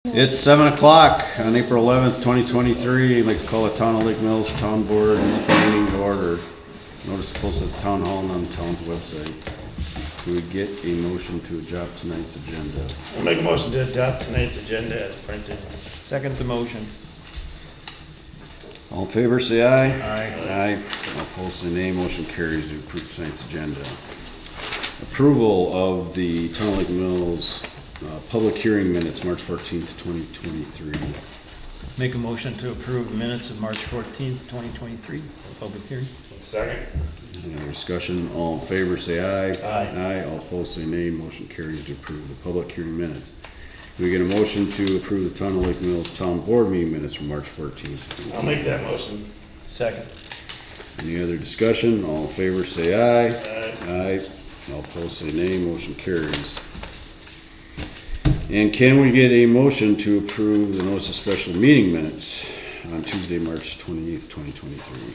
It's 7 o'clock on April 11th, 2023. I'd like to call the Town of Lake Mills Town Board meeting to order. Notice posted at the Town Hall and on the town's website. Do we get a motion to adopt tonight's agenda? I'll make a motion to adopt tonight's agenda as printed. Second the motion. All in favor, say aye. Aye. Aye. All opposed, say nay. Motion carries to approve tonight's agenda. Approval of the Town of Lake Mills public hearing minutes, March 14th, 2023. Make a motion to approve the minutes of March 14th, 2023, public hearing. Second. Any other discussion? All in favor, say aye. Aye. Aye. All opposed, say nay. Motion carries to approve the public hearing minutes. Do we get a motion to approve the Town of Lake Mills Town Board meeting minutes from March 14th? I'll make that motion. Second. Any other discussion? All in favor, say aye. Aye. Aye. All opposed, say nay. Motion carries. And can we get a motion to approve the notice of special meeting minutes on Tuesday, March 28th, 2023?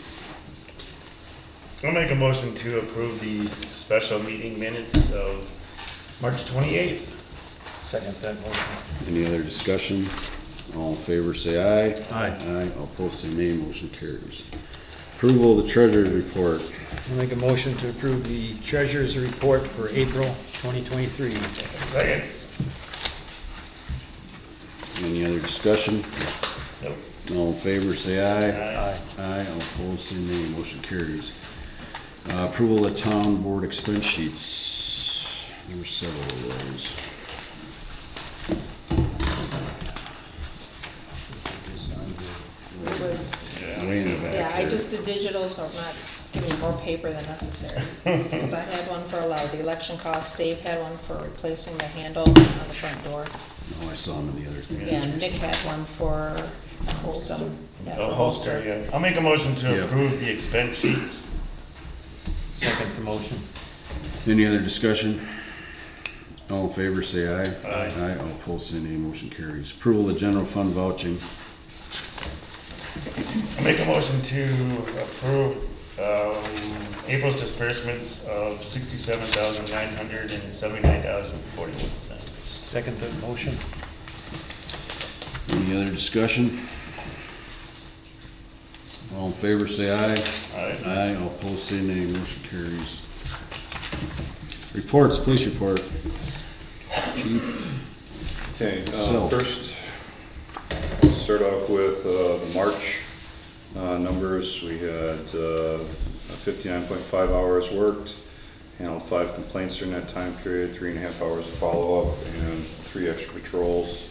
I'll make a motion to approve the special meeting minutes of March 28th. Second that motion. Any other discussion? All in favor, say aye. Aye. Aye. All opposed, say nay. Motion carries. Approval of the treasurer's report. I'll make a motion to approve the treasurer's report for April 2023. Second. Any other discussion? Nope. All in favor, say aye. Aye. Aye. All opposed, say nay. Motion carries. Approval of the town board expense sheets. There were several of those. It was, Way in the back yeah, I there. just did digital, so I'm not giving more paper than necessary. Because I had one for the election costs, Dave had one for replacing the handle on the front door. Oh, I saw them in the other thing. Yeah, and Nick had one for some. A holster, yeah. I'll make a motion to Yeah. approve the expense sheets. Second the motion. Any other discussion? All in favor, say aye. Aye. Aye. All opposed, say nay. Motion carries. Approval of general fund vouching. I'll make a motion to approve April's disbursements of $67,979.41. Second the motion. Any other discussion? All in favor, say aye. Aye. Aye. All opposed, say nay. Motion carries. Reports, police report. Chief. Okay, So- first, we'll start off with the March numbers. We had 59.5 hours worked, handled 5 complaints during that time period, 3.5 hours of follow-up, and 3 extra patrols.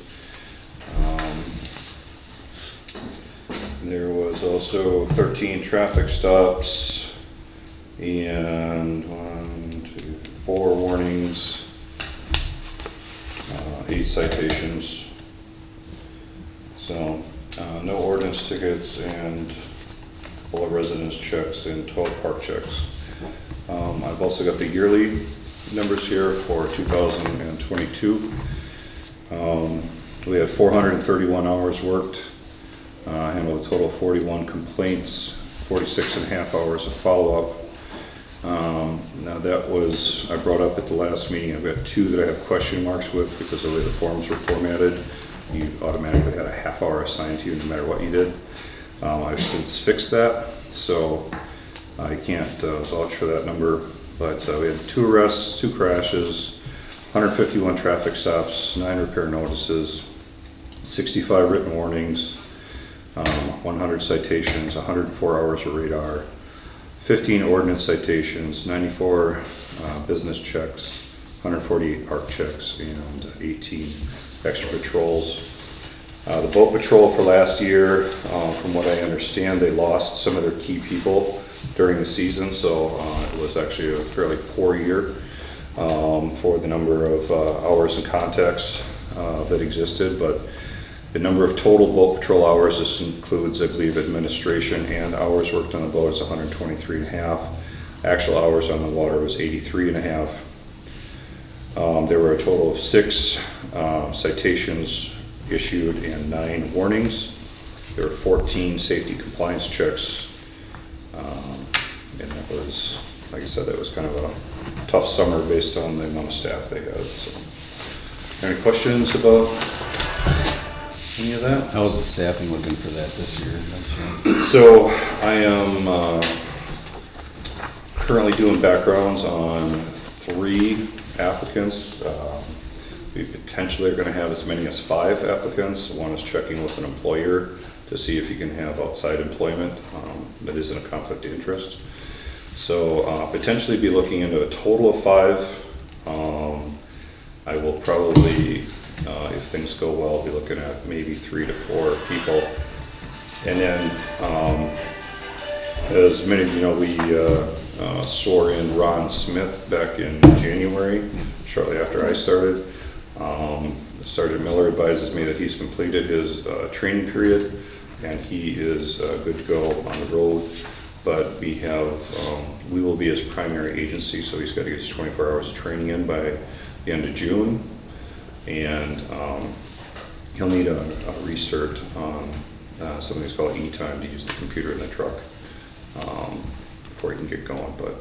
There was also 13 traffic stops and 4 warnings, 8 citations. So, no ordinance tickets and a couple of residence checks and 12 park checks. I've also got the yearly numbers here for 2022. We had 431 hours worked, handled a total of 41 complaints, 46.5 hours of follow-up. Now that was, I brought up at the last meeting, I've got 2 that I have question marks with because the way the forms were formatted. You automatically had a half hour assigned to you no matter what you did. I've since fixed that, so I can't vouch for that number. But we had 2 arrests, 2 crashes, 151 traffic stops, 9 repair notices, 65 written warnings, 100 citations, 104 hours of radar, 15 ordinance citations, 94 business checks, 148 park checks, and 18 extra patrols. The boat patrol for last year, from what I understand, they lost some of their key people during the season, so it was actually a fairly poor year for the number of hours and contacts that existed. But the number of total boat patrol hours, this includes, I believe, administration and hours worked on the boat, is 123.5. Actual hours on the water was 83.5. There were a total of 6 citations issued and 9 warnings. There were 14 safety compliance checks. And that was, like I said, that was kind of a tough summer based on the amount of staff they had. So. Any questions about any of that? How's the staffing looking for that this year? by chance? So I am currently doing backgrounds on 3 applicants. We potentially are going to have as many as 5 applicants. One is checking with an employer to see if you can have outside employment that isn't a conflict of interest. So potentially be looking into a total of 5. I will probably, if things go well, be looking at maybe 3 to 4 people. And then, as many of you know, we swore in Ron Smith back in January, shortly after I started. Sergeant Miller advises me that he's completed his training period and he is good to go on the road. But we will be his primary agency, so he's got to get his 24 hours of training in by the end of June. And he'll need a recert on something that's called E-time to use the computer in the truck before he can get going. But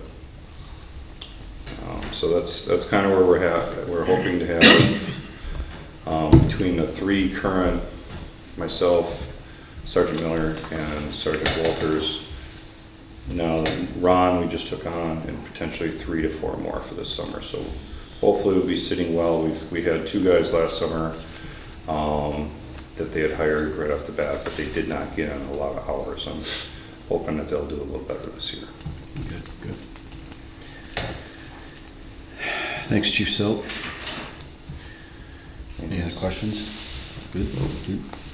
so that's kind of where we're at. We're hoping to have between the 3 current, myself, Sergeant Miller, and Sergeant Walters. Now, Ron, we just took on, and potentially 3 to 4 more for this summer. So hopefully we'll be sitting well. We had 2 guys last summer that they had hired right off the bat, but they did not get in a lot of hours. I'm hoping that they'll do a little better this year. Good, good. Thanks, Chief Silt. Any other questions? Good.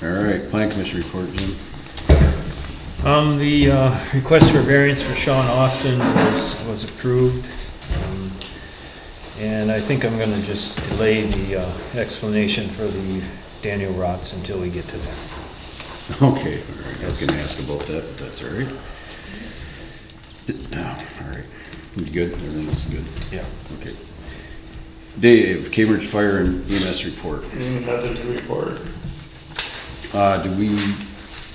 All right, Plan Commission report, Jim. The request for variance for Sean Austin was approved. And I think I'm gonna just delay the explanation for the Daniel Rotz until we get to that. Okay, all right, I was gonna ask about that, but that's all right. All right, you good? Everything else is good? Yeah. Okay. Dave, Cambridge Fire and EMS report. Nothing to report. Do we,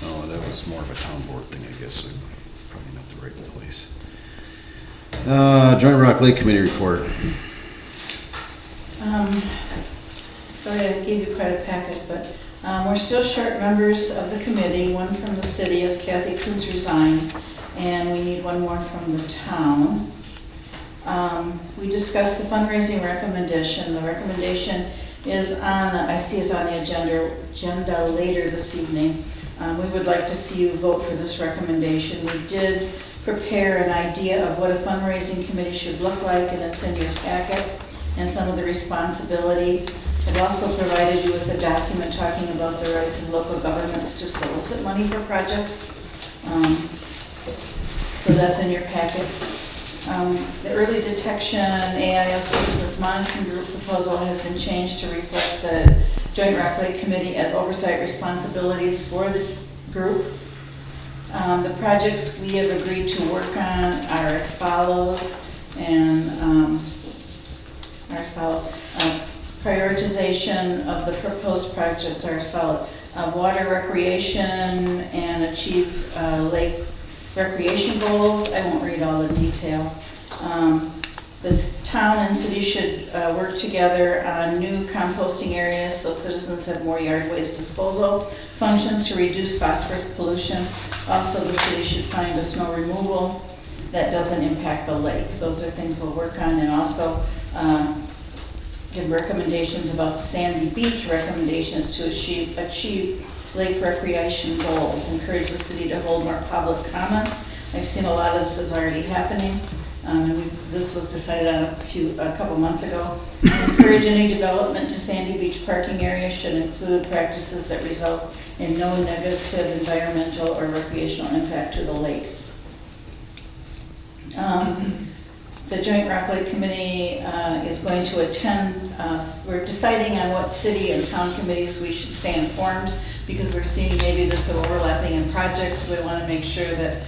oh, that was more of a town board thing, I guess, so probably not the right place. Joint Rock Lake Committee report. Sorry, I gave you quite a packet, but we're still short members of the committee. One from the city, as Kathy Coons resigned, and we need 1 more from the town. We discussed the fundraising recommendation. The recommendation is on, I see is on the agenda later this evening. We would like to see you vote for this recommendation. We did prepare an idea of what a fundraising committee should look like, and it's in your packet, and some of the responsibility. I've also provided you with a document talking about the rights of local governments to solicit money for projects. So that's in your packet. The early detection AIS Citizens Monitoring Group proposal has been changed to reflect the Joint Rock Lake Committee as oversight responsibilities for the group. The projects we have agreed to work on are as follows, and prioritization of the proposed projects are as follows. Water recreation and achieve lake recreation goals. I won't read all the detail. This town and city should work together on new composting areas so citizens have more yard waste disposal functions to reduce phosphorus pollution. Also, the city should find a snow removal that doesn't impact the lake. Those are things we'll work on, and also give recommendations about the Sandy Beach recommendations to achieve lake recreation goals. Encourage the city to hold more public comments. I've seen a lot of this is already happening. This was decided on a couple months ago. Encourage any development to Sandy Beach parking area should include practices that result in no negative environmental or recreational impact to the lake. The Joint Rock Lake Committee is going to attend, we're deciding on what city and town committees we should stay informed, because we're seeing maybe there's some overlapping in projects. So we want to make sure that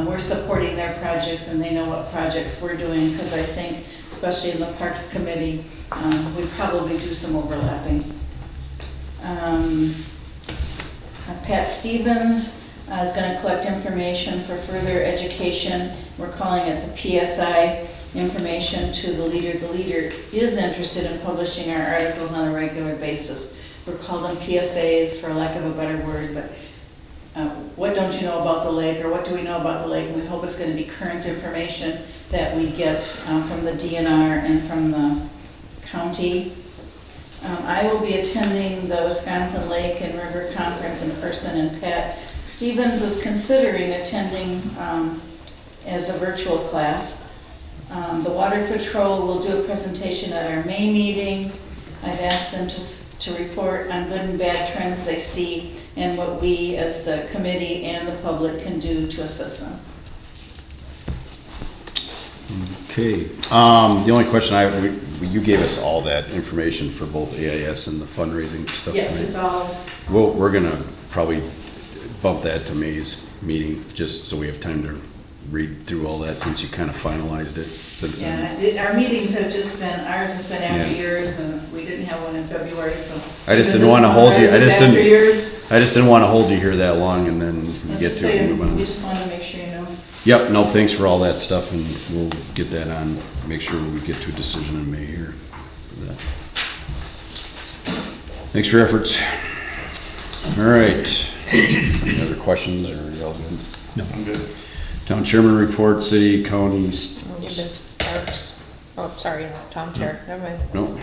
we're supporting their projects and they know what projects we're doing, because I think, especially in the Parks Committee, we probably do some overlapping. Pat Stevens is going to collect information for further education. We're calling it the PSI information to the leader. The leader is interested in publishing our articles on a regular basis. we're called them PSAs for lack of a better word, but what don't you know about the lake, or what do we know about the lake? And we hope it's going to be current information that we get from the DNR and from the county. I will be attending the Wisconsin Lake and River Conference in person, and Pat Stevens is considering attending as a virtual class. The Water Patrol will do a presentation at our May meeting. I've asked them to report on good and bad trends they see and what we as the committee and the public can do to assist them. Okay, the only question you gave us all that information for both AIS and the fundraising stuff Yes, tonight. it's all, Well, we're gonna probably bump that to May's meeting, just so we have time to read through all that, since you kind of finalized it since then. yeah, our meetings have just been, ours has been after Yeah. yours, and we didn't have one in February, so. I just even didn't wanna this hold one, you- ours I is just after didn't- yours. I just didn't wanna hold you here that long and then Let's get just to it say, and move we on. just wanna make sure you know. Yep, no, thanks for all that stuff, and we'll get that on, make sure we get to a decision in May here for that. Thanks for your efforts. All right, any other questions, or are y'all good? I'm good. Town chairman report, city, counties. You missed Parks. Oh, sorry, Tom Chair, never mind. Nope.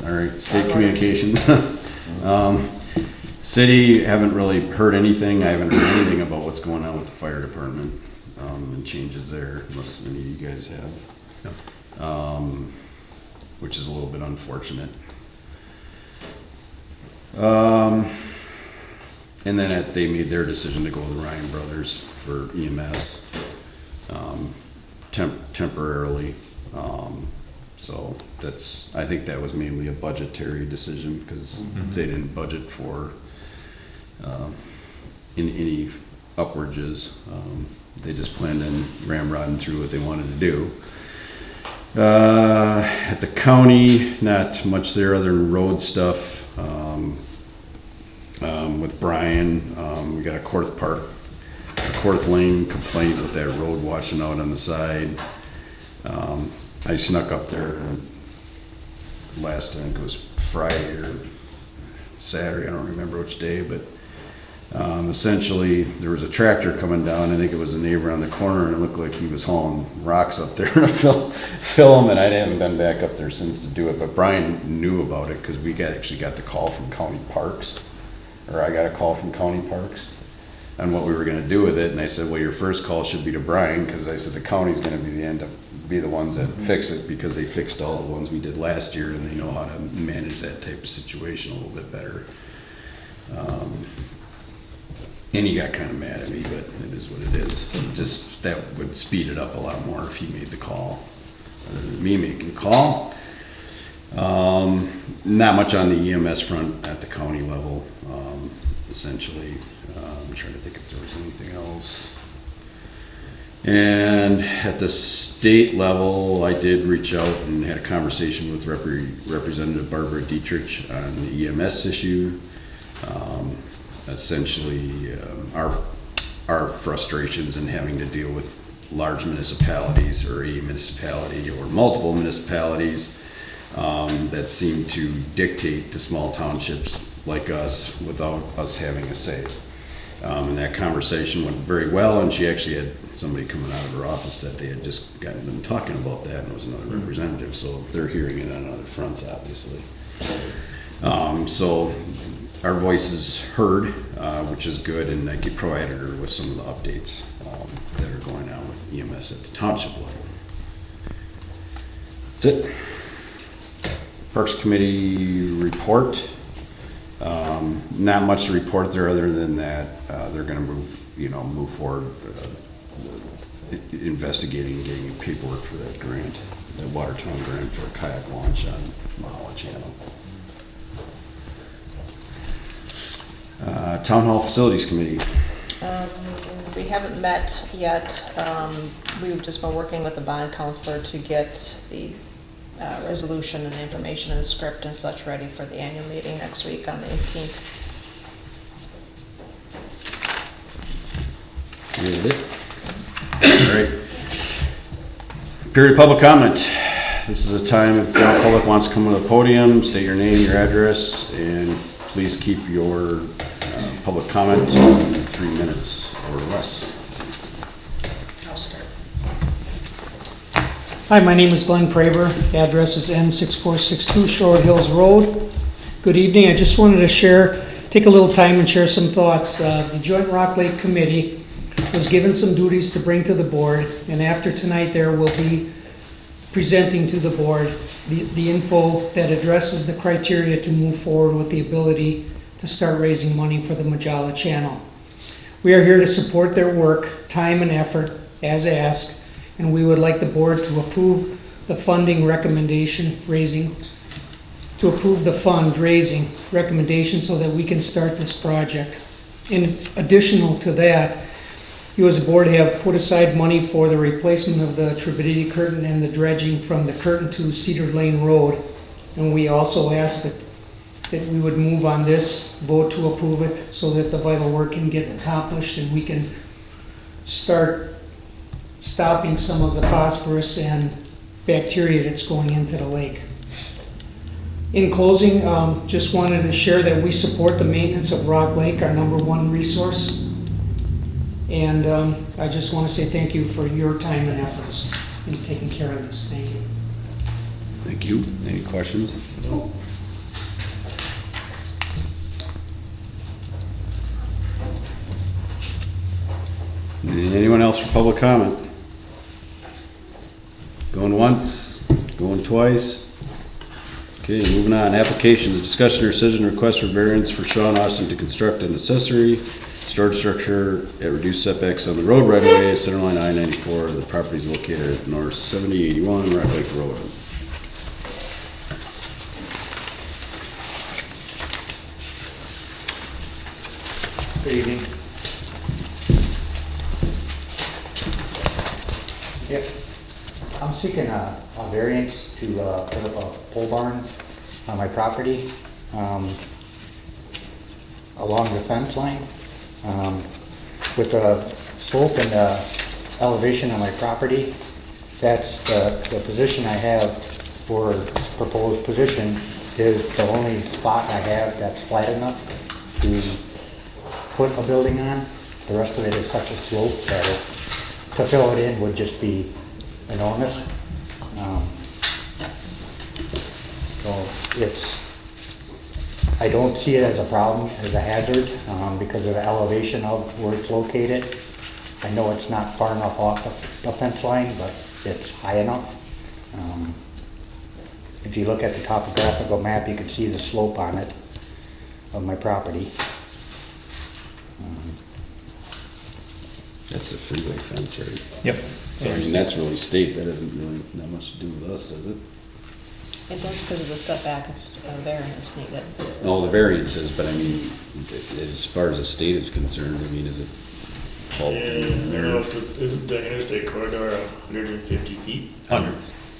All right, state communications. City, haven't really heard anything. I haven't heard anything about what's going on with the fire department, and changes there, unless any of you guys have. Which is a little bit unfortunate. And then they made their decision to go with Ryan Brothers for EMS, temporarily. So I think that was mainly a budgetary decision, because they didn't budget for in any upwards. They just planned on ramrodding through what they wanted to do. At the county, not much there other than road stuff. With Brian, we got a Korth Lane complaint with that road washing out on the side. I snuck up there I think it was Friday or Saturday, I don't remember which day, but essentially there was a tractor coming down. I think it was a neighbor on the corner, and it looked like he was hauling rocks up there to fill them, and I haven't been back up there since to do it, but Brian knew about it because we actually got the call from County Parks, or I got a call from County Parks on what we were gonna do with it, and I said, well, your first call should be to Brian, because I said the county's gonna be the ones that fix it, because they fixed all the ones we did last year, and they know how to manage that type of situation a little bit better. And he got kind of mad at me, but it is what it is. Just, that would speed it up a lot more if he made the call, other than me making the call. Not much on the EMS front at the county level, essentially. I'm trying to think if there was anything else. And at the state level, I did reach out and had a conversation with Representative Barbara Dietrich on the EMS issue. Essentially, our frustrations in having to deal with large municipalities, or a municipality or multiple municipalities that seem to dictate to small townships like us without us having a say. And that conversation went very well, and she actually had somebody coming out of her office that they had just been talking about that, and it was another representative, so they're hearing it on other fronts, obviously. So our voice is heard, which is good, and I provided her with some of the updates that are going on with EMS at the township level. That's it. Parks Committee report. Not much to report there other than that they're going to move forward investigating and getting paperwork for that grant, the Watertown grant for a kayak launch on Mahala Channel. Town Hall Facilities Committee. We haven't met yet. We've just been working with the bond counselor to get the resolution and information and script and such ready for the annual meeting next week on the 18th. All right. Period of public comment. This is a time if the general public wants to come to the podium, state your name, your address, and please keep your public comment to 3 minutes or less. I'll start. Hi, my name is Glenn Praver. Address is N6462 Shore Hills Road. Good evening. I just wanted to take a little time and share some thoughts. The Joint Rock Lake Committee was given some duties to bring to the board, and after tonight there will be presenting to the board the info that addresses the criteria to move forward with the ability to start raising money for the Majala Channel. We are here to support their work, time and effort as asked, and we would like the board to approve the funding recommendation to approve the fundraising recommendation so that we can start this project. In additional to that, you as a board have put aside money for the replacement of the turbidity curtain and the dredging from the curtain to Cedar Lane Road. And we also asked that we would move on this, vote to approve it so that the vital work can get accomplished and we can start stopping some of the phosphorus and bacteria that's going into the lake. In closing, just wanted to share that we support the maintenance of Rock Lake, our #1 resource. And I just want to say thank you for your time and efforts in taking care of this. Thank you. Thank you. Any questions? Anyone else for public comment? Going once, going twice. Okay, moving on. Applications, discussion or decision, request for variance for Sean Austin to construct an accessory storage structure at reduced setbacks on the road right away, centerline I-94. The property is located at North 7081 Rock Lake Road. Good evening. Yep. I'm seeking a variance to put up a pole barn on my property along the fence line. With the slope and the elevation on my property, that's the position I have for proposed position is the only spot I have that's flat enough to put a building on. The rest of it is such a slope that to fill it in would just be enormous. So I don't see it as a problem, as a hazard, because of the elevation of where it's located. I know it's not far enough off the fence line, but it's high enough. If you look at the topographical map, you can see the slope on it, of my property. That's the freeway fence, right? Yep. So I mean, that's really state, that doesn't really have much to do with us, does it? It does because of the setback, it's a variance needed. All the variances, but I mean, as far as the state is concerned, I mean, is it fall Yeah, within no, there? because isn't the interstate corridor 150 feet? 100.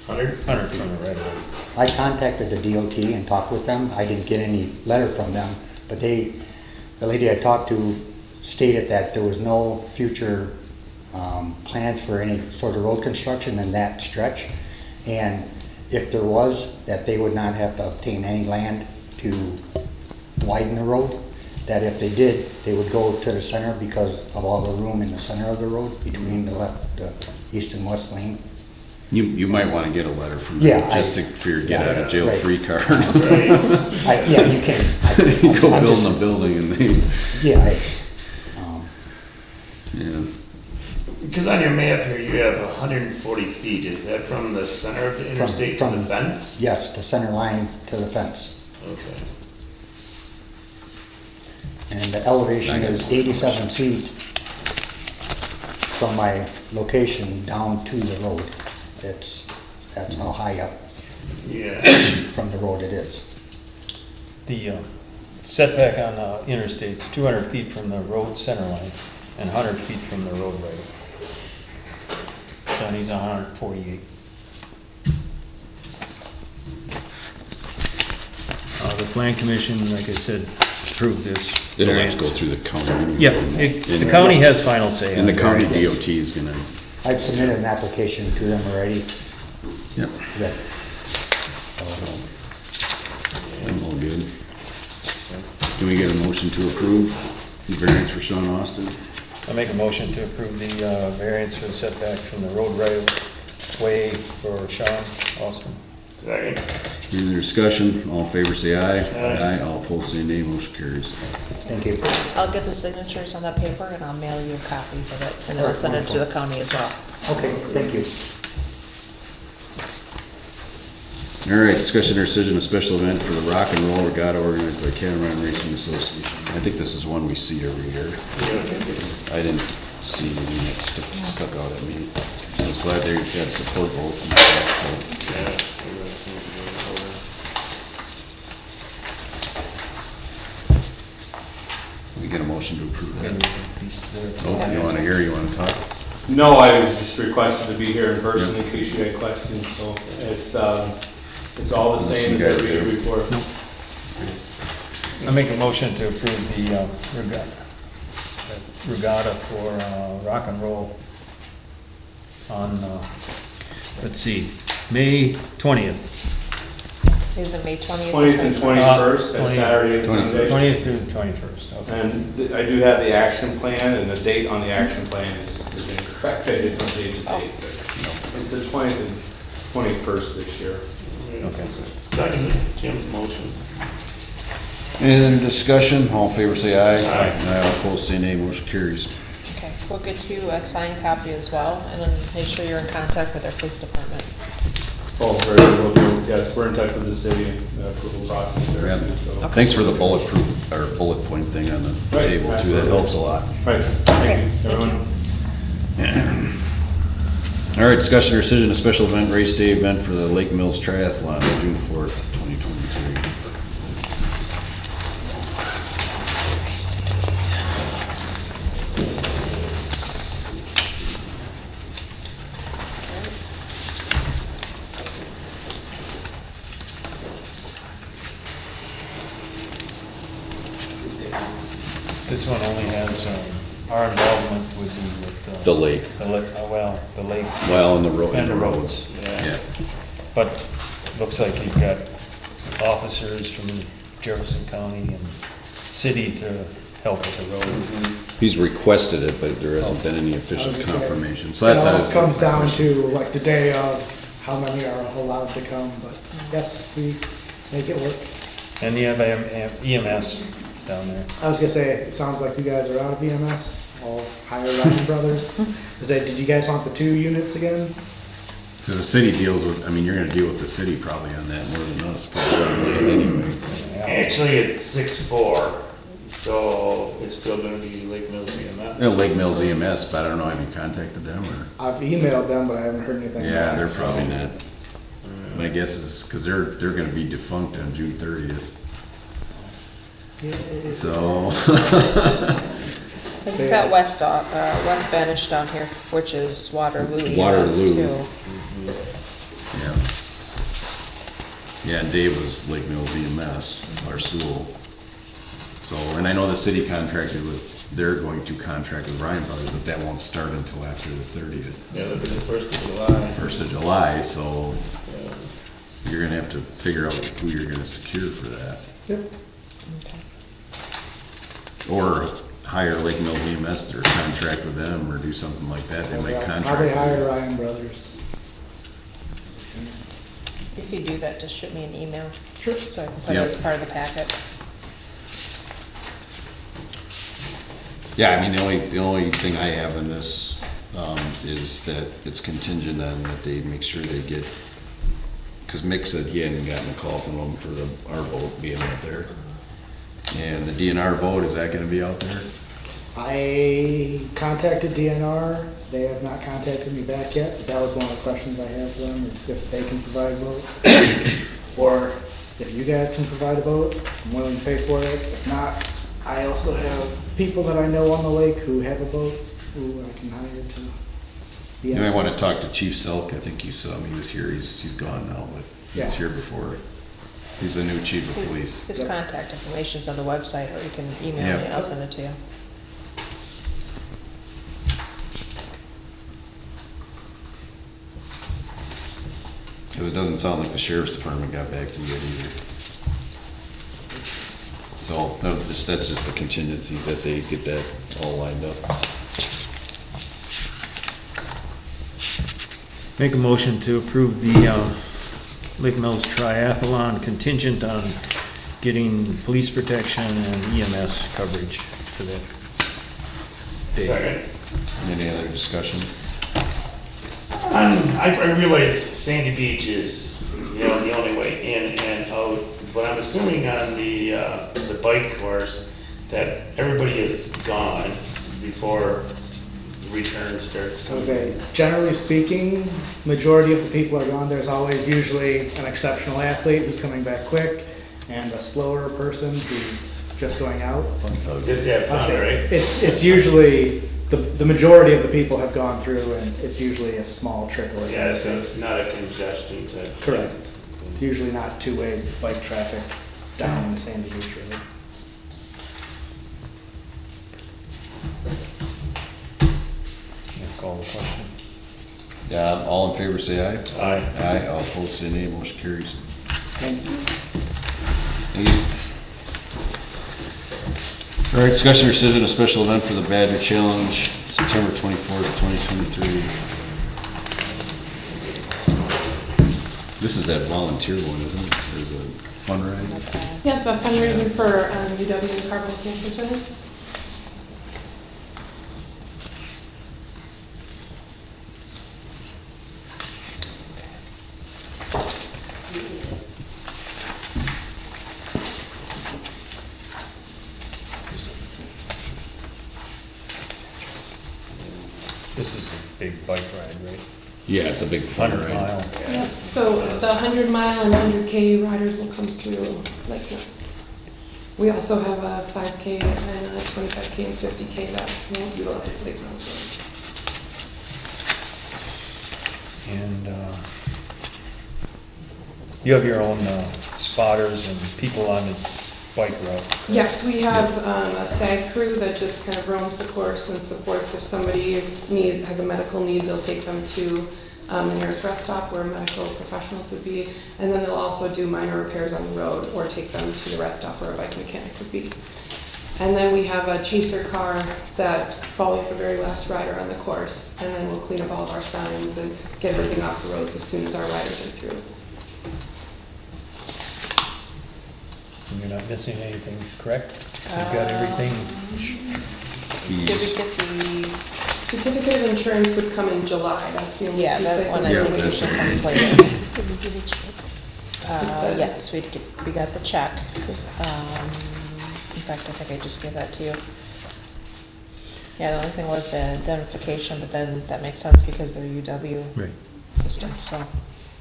100? 100 from the right away. I contacted the DOT and talked with them. I didn't get any letter from them, but the lady I talked to stated that there was no future plans for any sort of road construction in that stretch. And if there was, that they would not have to obtain any land to widen the road. That if they did, they would go to the center because of all the room in the center of the road between the east and west lane. You might want to get a letter from Yeah, them, just for your get out of jail right. free card. Right. Yeah, you can. You go I'm building just- a building and they, Yeah, it's, yeah. Because on your map here, you have 140 feet. Is that from the center of the interstate to the from- fence? yes, the center line to the fence. Okay. And the elevation is 87 feet from my location down to the road. That's how high up Yeah. from the road it is. The setback on interstate's 200 feet from the road center line and 100 feet from the road right. So he's 148. The plan commission, like I said, approved this. It'll have to go through the county. anyway. Yeah, the county has final say. And on the it. county DOT is gonna, I've submitted an application to them already. yep, That, I'm all good. Can we get a motion to approve the variance for Sean Austin? I make a motion to approve the variance for the setback from the road right of way for Sean Austin. Second. Any other discussion? All in favor say aye. Aye. All opposed say nay. Motion carries. Thank you. I'll get the signatures on that paper and I'll mail you copies of it, and then I'll send it to the county as well. Okay, thank you. All right, discussion or decision, a special event for the Rock and Roll Regatta organized by Catamaran Racing Association. I think this is one we see every year. I didn't see anything that stuck out at me. I was glad they had support votes and stuff, so. Yeah. We get a motion to approve And that. these- they're- Oh, you wanna hear, you wanna talk? No, I was just requested to be here in person in case you had questions, so it's all the same as every year before. I make a motion to approve the regatta for rock and roll on, let's see, May 20th. Is it May 20th? 20th and 21st, that's 20th. Saturday and 21st. Sunday. 20th through the 21st, okay. And I do have the action plan, and the date on the action plan is incorrect, I did from date to date. but It's the 20th and 21st this year. Okay. Second, Jim's motion. Any other discussion? All in favor say aye. Aye. All opposed say nay. Motion carries. Okay, we'll get you a signed copy as well, and then make sure you're in contact with our police department. Oh, very well, yes, we're in touch with the city and the approval process there Yeah. too, so. Thanks for the bullet point thing on the Right, table too. That absolutely. helps a lot. Right, Okay, thank you, thank everyone. All right, discussion or decision, a special event, race day event for the Lake Mills Triathlon on June 4th, 2023. This one only has our involvement with The lake. the lake, Well, and the road, And and the the roads. Yeah. Yeah. but looks like you've got officers from Jefferson County and city to help with the road. He's requested it, but there hasn't been any I official was gonna say, confirmation. So that's. It all comes down to like the day of, how many are allowed to come, but yes, we make it work. And you have EMS down there. I was gonna say, it sounds like you guys are out of EMS, all hire Ryan Brothers. Did you guys want the 2 units again? Because the city deals with, I mean, you're gonna deal with the city probably on that more than us. 'Cause we're looking anyway. Actually, it's 6-4, so it's still gonna be Lake Mills EMS. You know, Lake Mills EMS, but I don't know, have you contacted them or? I've emailed them, but I haven't heard anything back. Yeah, they're so- probably not. My guess is, because they're gonna be defunct on June 30th, Yeah, so. He's got West Spanish down here, which is Waterloo EMS Waterloo. too. Yeah. Yeah, and Dave was Lake Mills EMS, our Sewell. So, and I know the city contracted with, they're going to contract with Ryan Brothers, but that won't start until after the 30th, Yeah, it'll be the 1st of July. 1st of July, so Yeah. you're gonna have to figure out who you're gonna secure for that. Yep. Or hire Lake Mills EMS or contract with them or do something like that, they might contract. Probably with hire you. Ryan Brothers. If you do that, just shoot me an email. Sure. So I can put it Yep. as part of the packet. Yeah, I mean, the only thing I have in this, is that it's contingent on that they make sure they get, cause Mick said he hadn't gotten a call from them for our boat being out there. And the DNR boat, is that gonna be out there? I contacted DNR, they have not contacted me back yet, but that was one of the questions I have for them, is if they can provide a boat. Or if you guys can provide a boat, I'm willing to pay for it. If not, I also have people that I know on the lake who have a boat, who I can hire to be You might out. wanna talk to Chief Selk, I think you saw him, he was here, he's gone now, but he was Yeah. here before. He's the new chief of police. His Yep. contact information's on the website, or you can email Yep. me and I'll send it to you. Cause it doesn't sound like the sheriff's department got back to you yet either. So that's just the contingencies that they get that all lined up. Make a motion to approve the Lake Mills Triathlon contingent on getting police protection and EMS coverage for that day. Second. Any other discussion? I realize Sandy Beach is, the only way in and out, but I'm assuming on the bike course that everybody is gone before the return starts I would coming. say, generally speaking, majority of the people are gone. There's always usually an exceptional athlete who's coming back quick and a slower person who's just going out. Did have I'd fun, say right? it's usually, the majority of the people have gone through and it's usually a small trickle. of Yeah, so things. it's not a congestion type. Correct. It's usually not two-way bike traffic down Sandy Beach Road. Yeah, call the question. Yeah, all in favor say aye. Aye. Aye, all opposed say nay, motion carries. Thank you. Thank you. All right, discussion or decision, a special event for the Badger Challenge, September 24th, 2023. This is that volunteer one, isn't it? Or the fun ride? Yeah, the fundraiser for UW and Carbon Cancer Center. This is a big bike ride, right? Yeah, it's a big fun 100 ride. mile. Yep, so the 100 mile and 100K riders will come through Lake Mills. We also have a 5K and a 25K and 50K that won't utilize Lake Mills Road. And you have your own spotters and people on the bike route. correct? Yes, we have a SAG crew that just kind of roams the course and supports. If somebody has a medical need, they'll take them to the nearest rest stop where medical professionals would be. And then they'll also do minor repairs on the road or take them to the rest stop where a bike mechanic would be. And then we have a chaser car that follows the very last rider on the course. And then we'll clean up all of our signs and get everything off the roads as soon as our riders are through. And you're not missing anything, correct? You've got everything? Did we Fees. get the, Certificate of insurance would come in July. That's the only yeah, piece that one I Yeah, think we that's should it. come later. It's a- Yes, we got the check. In fact, I think I just gave that to you. Yeah, the only thing was the identification, but then that makes sense because they're UW Right. system, so.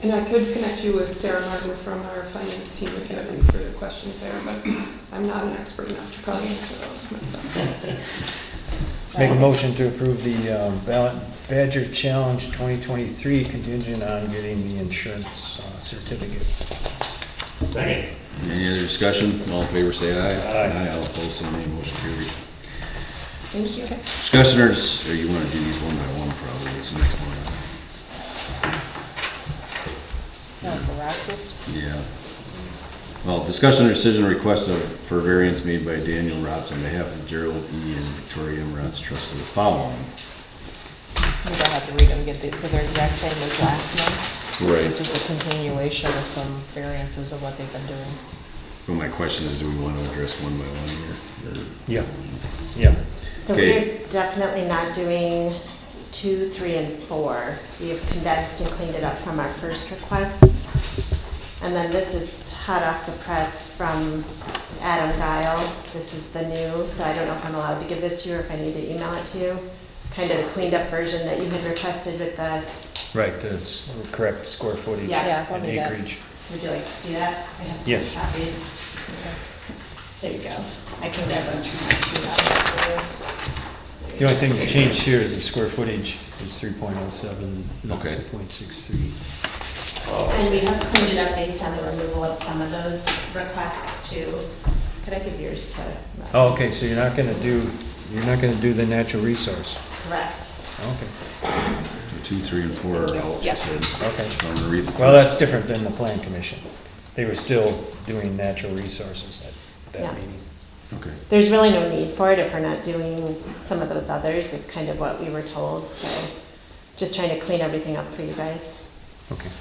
And I could connect you with Sarah Martin from our finance team if you have any further questions there, but I'm not an expert enough to probably answer those myself. Make a motion to approve the Badger Challenge 2023 contingent on getting the insurance certificate. Second. Any other discussion? All in favor say aye. Aye. All opposed say nay, motion carries. Thank you. Discussion or you want to do these one by one probably, it's the next one. No, Baratzis? Yeah. Well, discussion or decision request for variance made by Daniel Rotz on behalf of Gerald E. and Victoria M. Rotz Trust of the following. We don't have to read them, get these, so they're exact same as last month's. Right. Which is a continuation of some variances of what they've been doing. Well, my question is, do we want to address one by one here? Or- Yeah, yeah. So Okay. we're definitely not doing 2, 3, and 4. We have condensed and cleaned it up from our first request. And then this is hot off the press from Adam Guile. This is the new, so I don't know if I'm allowed to give this to you or if I need to email it to you. Kind of the cleaned up version that you had requested with the, Right, the correct square footage Yeah. Yeah, and probably that. acreage. would you like to see that? I have Yes. copies. There you go. I can grab them from my email. The only thing that's changed here is the square footage is 3.07, not Okay. 2.63. And we have cleaned it up based on the removal of some of those requests too. Could I give yours to? Oh, okay, so you're not gonna do the natural resource? Correct. Okay, So 2, 3, and 4 are out, she Yep. said. okay. So I'm gonna read the first. Well, that's different than the plan commission. They were still doing natural resources at Yeah. that meeting. Okay. There's really no need for it if we're not doing some of those others, is kind of what we were told, so just trying to clean everything up for you guys. Okay.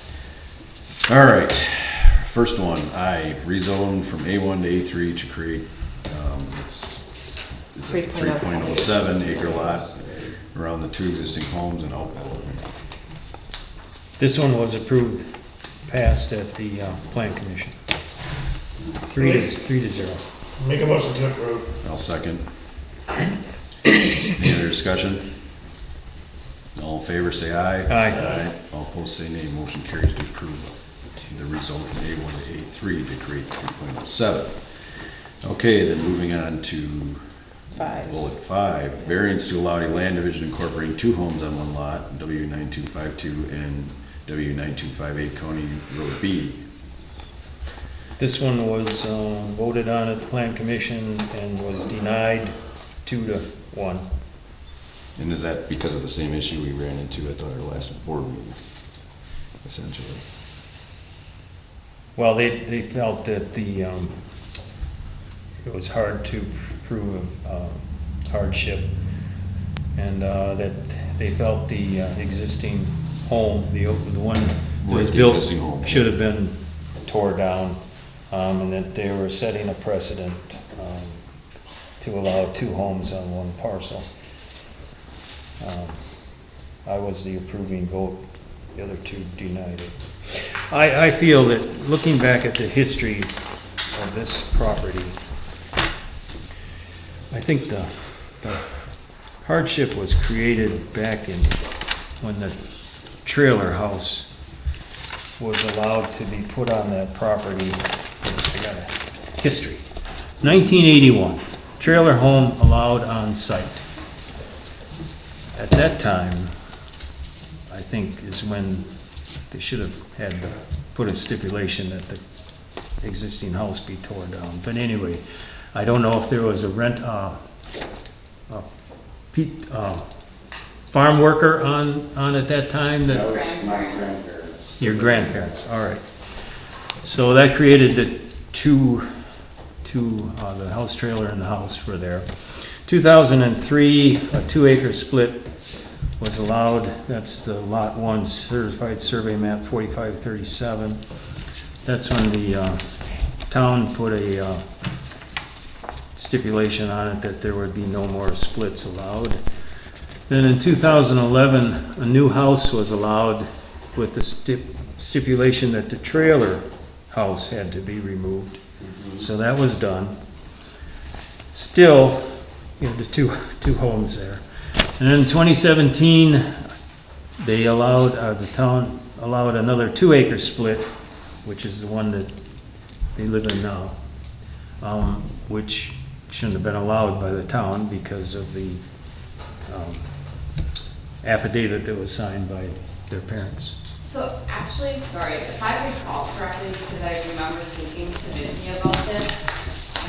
All right, first one, I rezone from A1 to A3 to create, it's 3.07 acre lot around the 2 existing homes and outbuilding. This one was approved, passed at the Plan Commission. 3-0. Make a motion to approve. I'll second. Any other discussion? All in favor, say aye. Aye. All opposed, say nay. Motion carries to approve the rezone from A1 to A3 to create 3.07. Okay, then moving on to 5. bullet 5, variance to allow a land division incorporating 2 homes on one lot, W9252 and W9258 County Road B. This one was voted on at the Plan Commission and was denied 2-1. And is that because of the same issue we ran into at our last board meeting, essentially? Well, they felt that it was hard to prove hardship, and that they felt the existing home, the one that was Right, the built, existing home. should have been tore down, and that they were setting a precedent to allow 2 homes on one parcel. I was the approving vote, the other 2 denied it. I feel that looking back at the history of this property, I think the hardship was created back in when the trailer house was allowed to be put on that property. I got a history. 1981, trailer home allowed on site. At that time, I think is when they should have had to put a stipulation that the existing house be torn down. But anyway, I don't know if there was a farm worker on at that time that. That was my grandparents. Your grandparents, all right. So that created the the house trailer and the house were there. 2003, a 2-acre split was allowed. That's the Lot 1 certified survey map 4537. That's when the town put a stipulation on it that there would be no more splits allowed. Then in 2011, a new house was allowed with the stipulation that the trailer house had to be removed. So that was done. Still, you know, the two homes there. And in 2017, they allowed, the town allowed another 2-acre split, which is the one that they live in now, which shouldn't have been allowed by the town because of the affidavit that was signed by their parents. So actually, sorry, if I recall correctly, because I remember speaking to Vicky about this,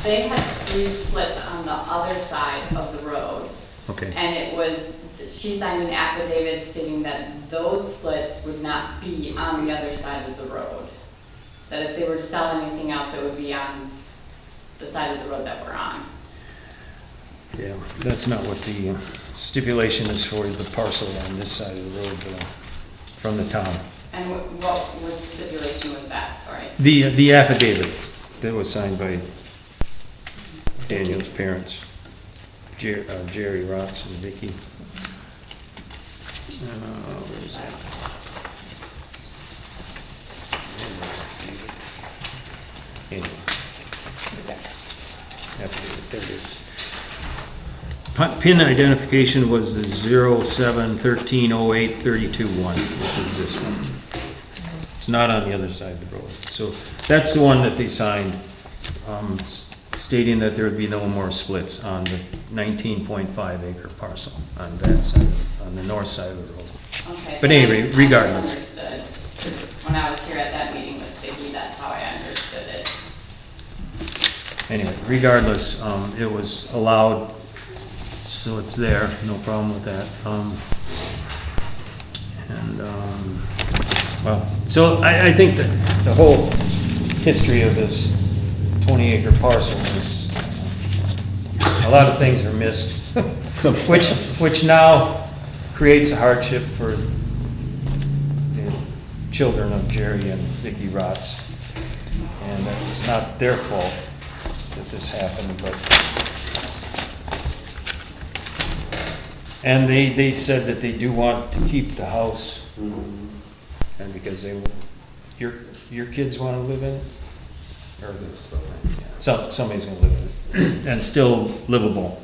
they had 3 splits on the other side of the road. Okay. And it was, she signed an affidavit stating that those splits would not be on the other side of the road. That if they were to sell anything else, it would be on the side of the road that we're on. Yeah, that's not what the stipulation is for, the parcel on this side of the road from the town. And what stipulation was that, sorry? The affidavit that was signed by Daniel's parents, Jerry Rocks and Vicky. Where is that? Anyway. Affidavit, there it is. PIN identification was the 07130832-1, which is this one. It's not on the other side of the road. So that's the one that they signed, stating that there would be no more splits on the 19.5 acre parcel on that side, on the north side of the road. Okay. But anyway, regardless. I misunderstood, 'cause when I was here at that meeting with Vicky, that's how I understood it. Anyway, regardless, it was allowed, so it's there, no problem with that. Well, so I think that the whole history of this 20-acre parcel is a lot of things are missed, which now creates a hardship for the children of Jerry and Vicky Rotz. And it's not their fault that this happened, but. And they said that they do want to keep the house, and because your kids want to live in it? Or somebody's gonna live in it, and still livable.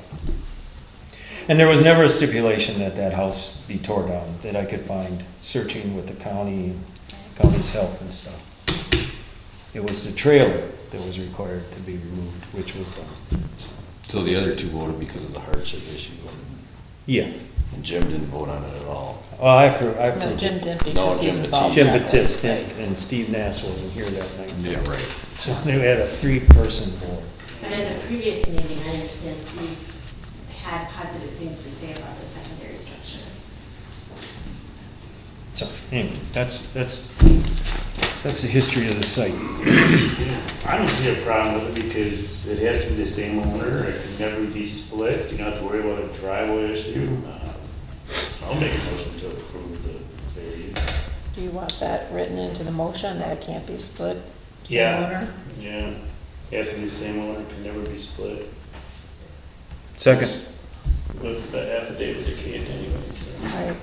And there was never a stipulation that that house be tore down, that I could find, searching with the county's help and stuff. It was the trailer that was required to be removed, which was done. So the other two voted because of the hardship issue, Yeah. and Jim didn't vote on it at all. Well, I No, approved Jim it. didn't because he's Jim involved. Jim in that, Batiste right. and Steve Nass wasn't here that night. Yeah, right. So they had a 3-person board. But at the previous meeting, I understand Steve had positive things to say about the secondary structure. So, anyway, that's the history of the site. I don't see a problem with it because it has to be the same owner, it can never be split, you don't have to worry about a driveway issue. I'll make a motion to approve the variance. Do you want that written into the motion, that it can't be split? Same Yeah. owner? Yeah, it has to be the same owner, can never be split. Second. With the affidavit, it can't anyway, so. Right.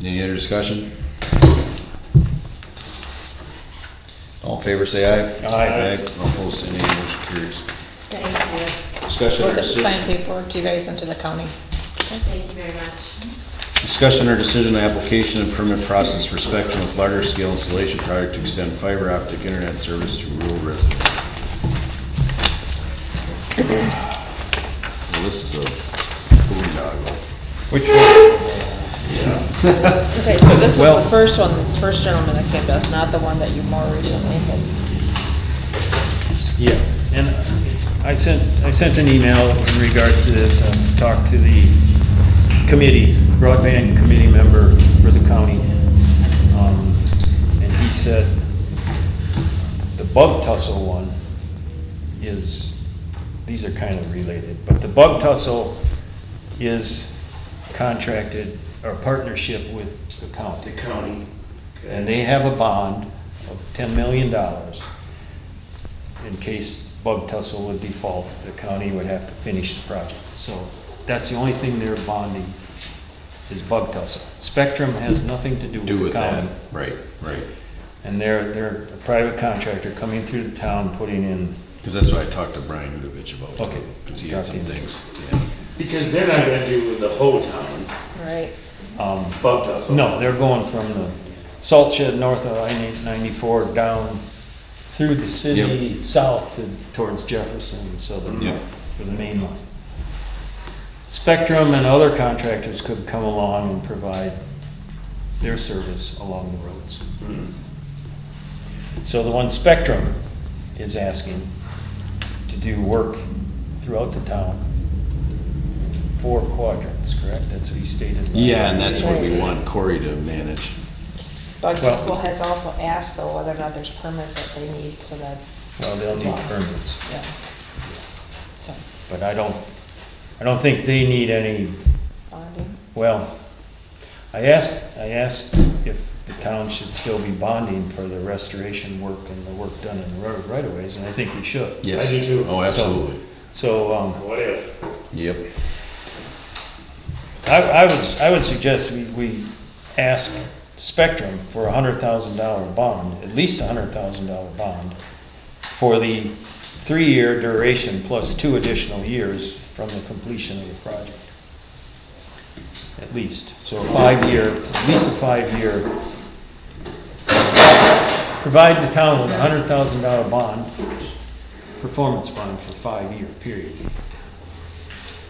Any other discussion? All in favor, say aye. Aye. All opposed, say nay. Motion carries. Thank you. Discussion or We'll get the decision? signed paperwork to you guys into the county. Thank you very much. Discussion or decision on application and permit process for Spectrum with larger scale installation project to extend fiber optic internet service to rural residents. Well, this is a boondoggle. Which one? Okay, so this was Well- the first one, the first gentleman that came to us, not the one that you more recently had. Yeah, and I sent an email in regards to this, talked to the committee, broadband committee member for the county. And he said the bug tussle one is, these are kind of related, but the bug tussle is contracted or partnership with the county. The county. And they have a bond of $10 million. In case bug tussle would default, the county would have to finish the project. So that's the only thing they're bonding, is bug tussle. Spectrum has nothing to do with the that, county. right. And they're a private contractor coming through the town, putting in, Because that's what I talked to Brian Udovich about. Okay. Because he had some Talked to him. things, yeah. Because they're not gonna do the whole town, Right. bug tussle. no, they're going from the salt shed north of I-94 down through the city, south towards Jefferson and Southern, Yep. for the main line. Spectrum and other contractors could come along and provide their service along the roads. Hmm. So the one Spectrum is asking to do work throughout the town, 4 quadrants, correct? That's what he stated. Yeah, and that's what we Right. want Corey to manage. Bug Well- Tussle has also asked though whether or not there's permits that they need so that, Well, they'll need permits, yeah. So, but I don't think they need any. bonding. Well, I asked if the town should still be bonding for the restoration work and the work done in the road right of ways, and I think we should. Yes. I do too. Oh, absolutely. So, What if? Yep. I would suggest we ask Spectrum for a $100,000 bond, at least a $100,000 bond, for the 3-year duration plus 2 additional years from the completion of the project. At least, so at least a 5-year. Provide the town with a $100,000 bond, performance bond for 5-year period.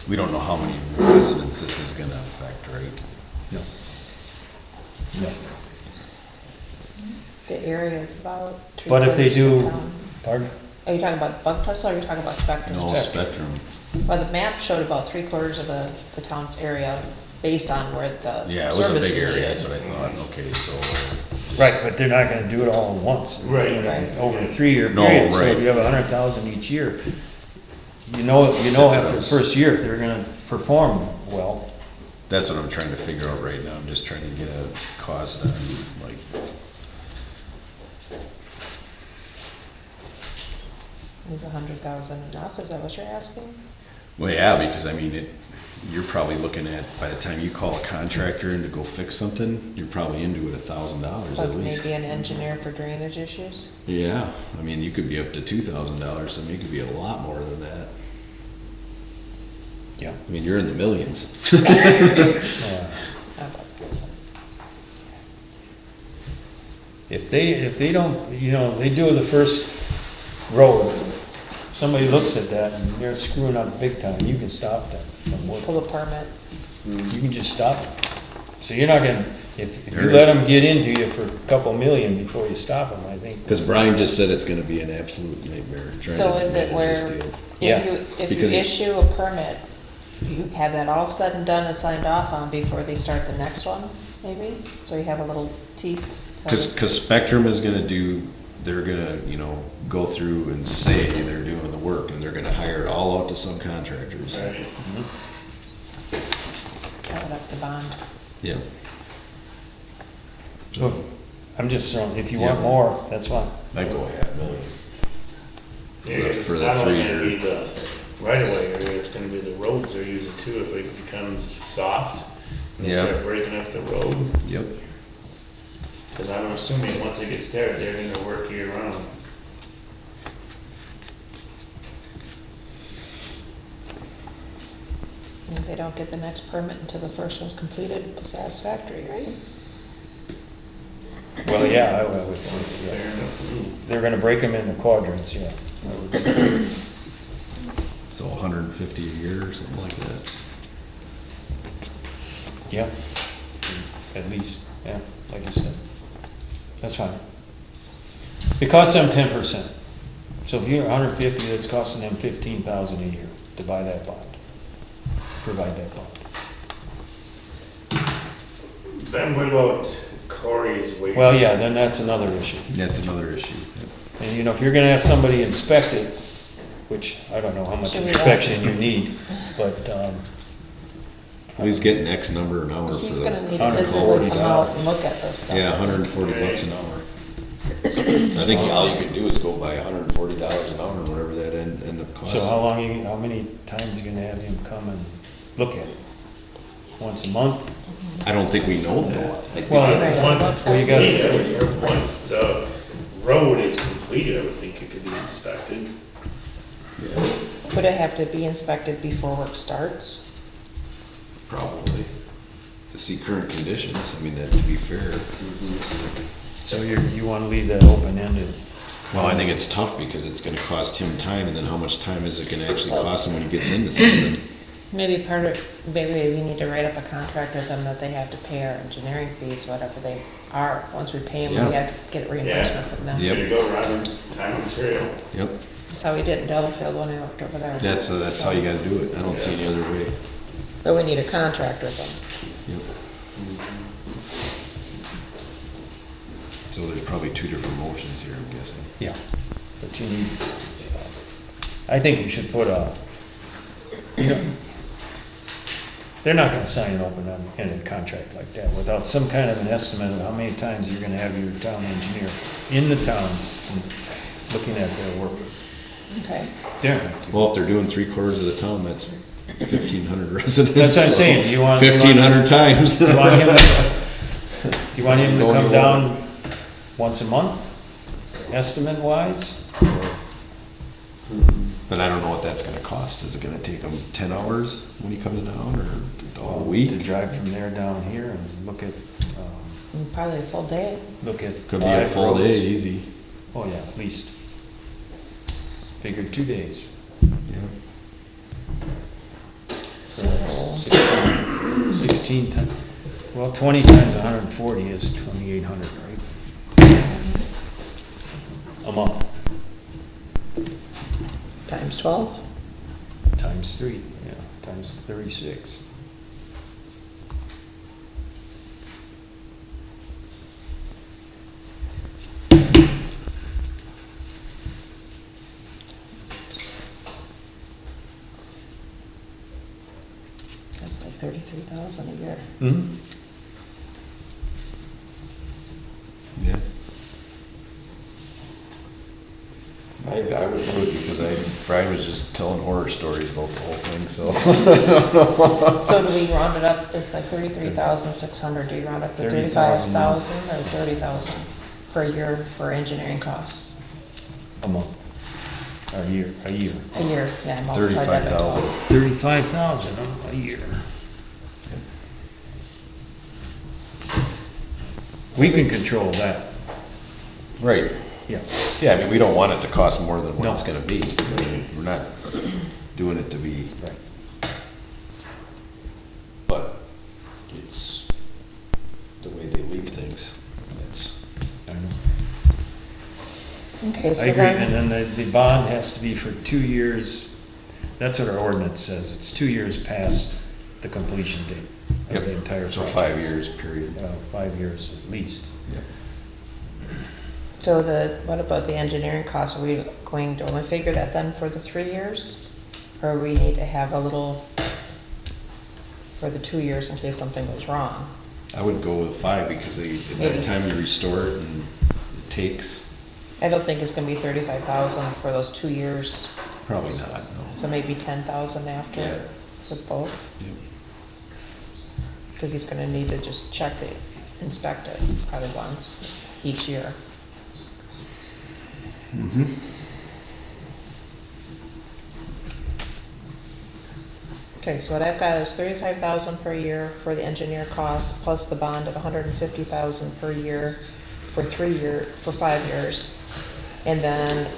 We don't know how many residents this is gonna affect, right? No. No. The area is about. But if they 3/4 of do, the town. pardon? Are you talking about Bug Tussle or are you talking about Spectrum? No, Spectrum. Well, the map showed about 3/4 of the town's area based on where the Yeah, it was a service big is area, needed. that's what I thought. Okay, so. Right, but they're not gonna do it all at once. Right. They're doing it over a 3-year No, period, so right. if you have 100,000 each year, you know That's what I after the was- first year if they're gonna perform well. That's what I'm trying to figure out right now. I'm just trying to get a cost on, like, Is 100,000 enough, is that what you're asking? well, yeah, because I mean, you're probably looking at, by the time you call a contractor in to go fix something, you're probably into it $1,000 at Plus least. maybe an engineer for drainage issues? Yeah, I mean, you could be up to $2,000, I mean, it could be a lot more than that. Yeah. I mean, you're in the millions. If they don't, they do the first road, somebody looks at that and they're screwing up big time, you can stop them from working. Pull a permit. You can just stop them. So you're not gonna, if you There let you them get into you for a couple million before you stop them, I think. Because Brian just said it's gonna be an absolute nightmare trying So to is it manage where, this deal. Yeah, if you because it's- issue a permit, you have that all said and done and signed off on before they start the next one, maybe? So you have a little teeth. to it. Because Spectrum is gonna do, they're gonna, go through and say they're doing the work, and they're gonna hire it all out to subcontractors. Right. Cut up the bond. Yeah. So, I'm just throwing, if you want Yeah. more, that's fine. I go $500,000. Yeah, For it's the not only 3 gonna be year. the right-of-way area, it's gonna be the roads they're using too, if it becomes soft, and they Yeah. start breaking up the road. Yep. Because I'm assuming once it gets started, they're gonna work year round. And they don't get the next permit until the first one's completed to satisfactory, right? Well, yeah, I would say, Fair yeah. enough. They're gonna break them into quadrants, yeah. I would say. So 150 a year or something like that. Yeah, at least, yeah, like you said. That's fine. It costs them 10%. So if you're 150, it's costing them 15,000 a year to buy that bond, provide that bond. Then what about Corey's wage? Well, yeah, then that's another issue. That's another issue. And if you're gonna have somebody inspect it, which I don't know how much Should we inspection ask? you need, but, Well, he's getting X number an hour for He's the. gonna need to 140 physically come out and look at this stuff. Yeah, $140 an hour. I think all you could do is go by $140 an hour, or whatever that end up costing. so how many times you gonna have him come and look at it? Once a month? I don't think we know that. I think- Well, Right. Once well, you gotta- completed, or once the road is completed, I would think it could be inspected. Yeah, Would it have to be inspected before work starts? probably. To see current conditions, I mean, that would be fair. So you wanna leave that open-ended? Well, I think it's tough because it's gonna cost him time, and then how much time is it gonna actually cost him when he gets into something? Maybe maybe we need to write up a contract with them that they have to pay our engineering fees, whatever they are. Once we pay them, we Yeah. have to get reimbursement from them. Yep. There you go, Robin, time and material. Yep, That's how we did in Delafield when I worked over there. that's how you gotta do it. I don't see any other way. But we need a contract with them. Yep. So there's probably 2 different motions here, I'm guessing. Yeah, but you need, I think you should put they're not gonna sign an open-ended contract like that without some kind of an estimate of how many times you're gonna have your town engineer in the town and looking at their work. Okay. They're- Well, if they're doing 3/4 of the town, that's 1,500 residents. That's what I'm so saying. Do you want- 1,500 times. Do you want him to- do you want him to No, come you down once a month, estimate-wise? But I don't know what that's gonna cost. Is it gonna take him 10 hours when he comes down, or a week? To drive from there down here and look at, Probably a full day. Could be a 5 full day, roads. easy. Oh, yeah, at least. Figured 2 days. Yeah. So that's 16 times, well, 20 times 140 is 2,800, right? A month, Times 12? times 3, yeah, times 36. 33,000 a year. Hmm? Yeah. I would do it because Brian was just telling horror stories about the whole thing, so. So do we round it up, it's like 33,600, do you round up to 30,000. 35,000 or 30,000 per year for engineering costs? A month, or a year, A year, yeah, multiply that by 35,000. 12. 35,000 a year. We can control that, Right. yeah. Yeah, I mean, we don't want it to cost more than what No. it's gonna be. I mean, we're not doing it to be, Right. but it's the way they leave things. It's, I know. Okay, I so agree, and then, then the bond has to be for 2 years. That's what our ordinance says, it's 2 years past the completion date of the entire so project. 5 years period. 5 years at least. so what about the engineering costs? Are we going to only figure that then for the 3 years? Or we need to have a little for the 2 years in case something goes wrong? I would go with 5 because by the time you restore it and it takes, I don't think it's gonna be 35,000 for those 2 years, probably not, no. so maybe 10,000 Yeah. after with both? Yep. Because he's gonna need to just check it, inspect it probably once each year. Mm-hmm. Okay, so what I've got is 35,000 per year for the engineer costs, plus the bond of 150,000 per year for 5 years. And then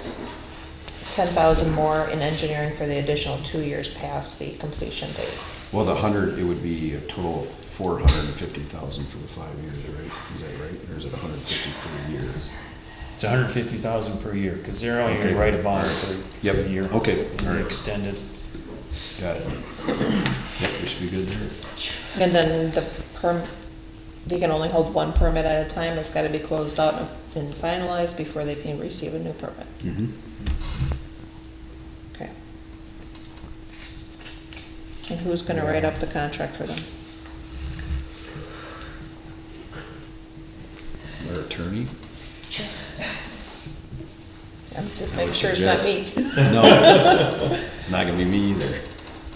10,000 more in engineering for the additional 2 years past the completion date. Well, it would be a total of 450,000 for the 5 years, right? Is that right? Or is it 150 per year? It's 150,000 per year, because they're only Okay. gonna write a bond for Yep. a year. Okay. And All they right. extend it. Got it. Yep, we should be good there. And then they can only hold one permit at a time. It's gotta be closed out and finalized before they can receive a new permit. Mm-hmm. Okay. And who's gonna write up the contract for them? Our attorney? I'm just I making would sure it's not suggest- me. No, it's not gonna be me either.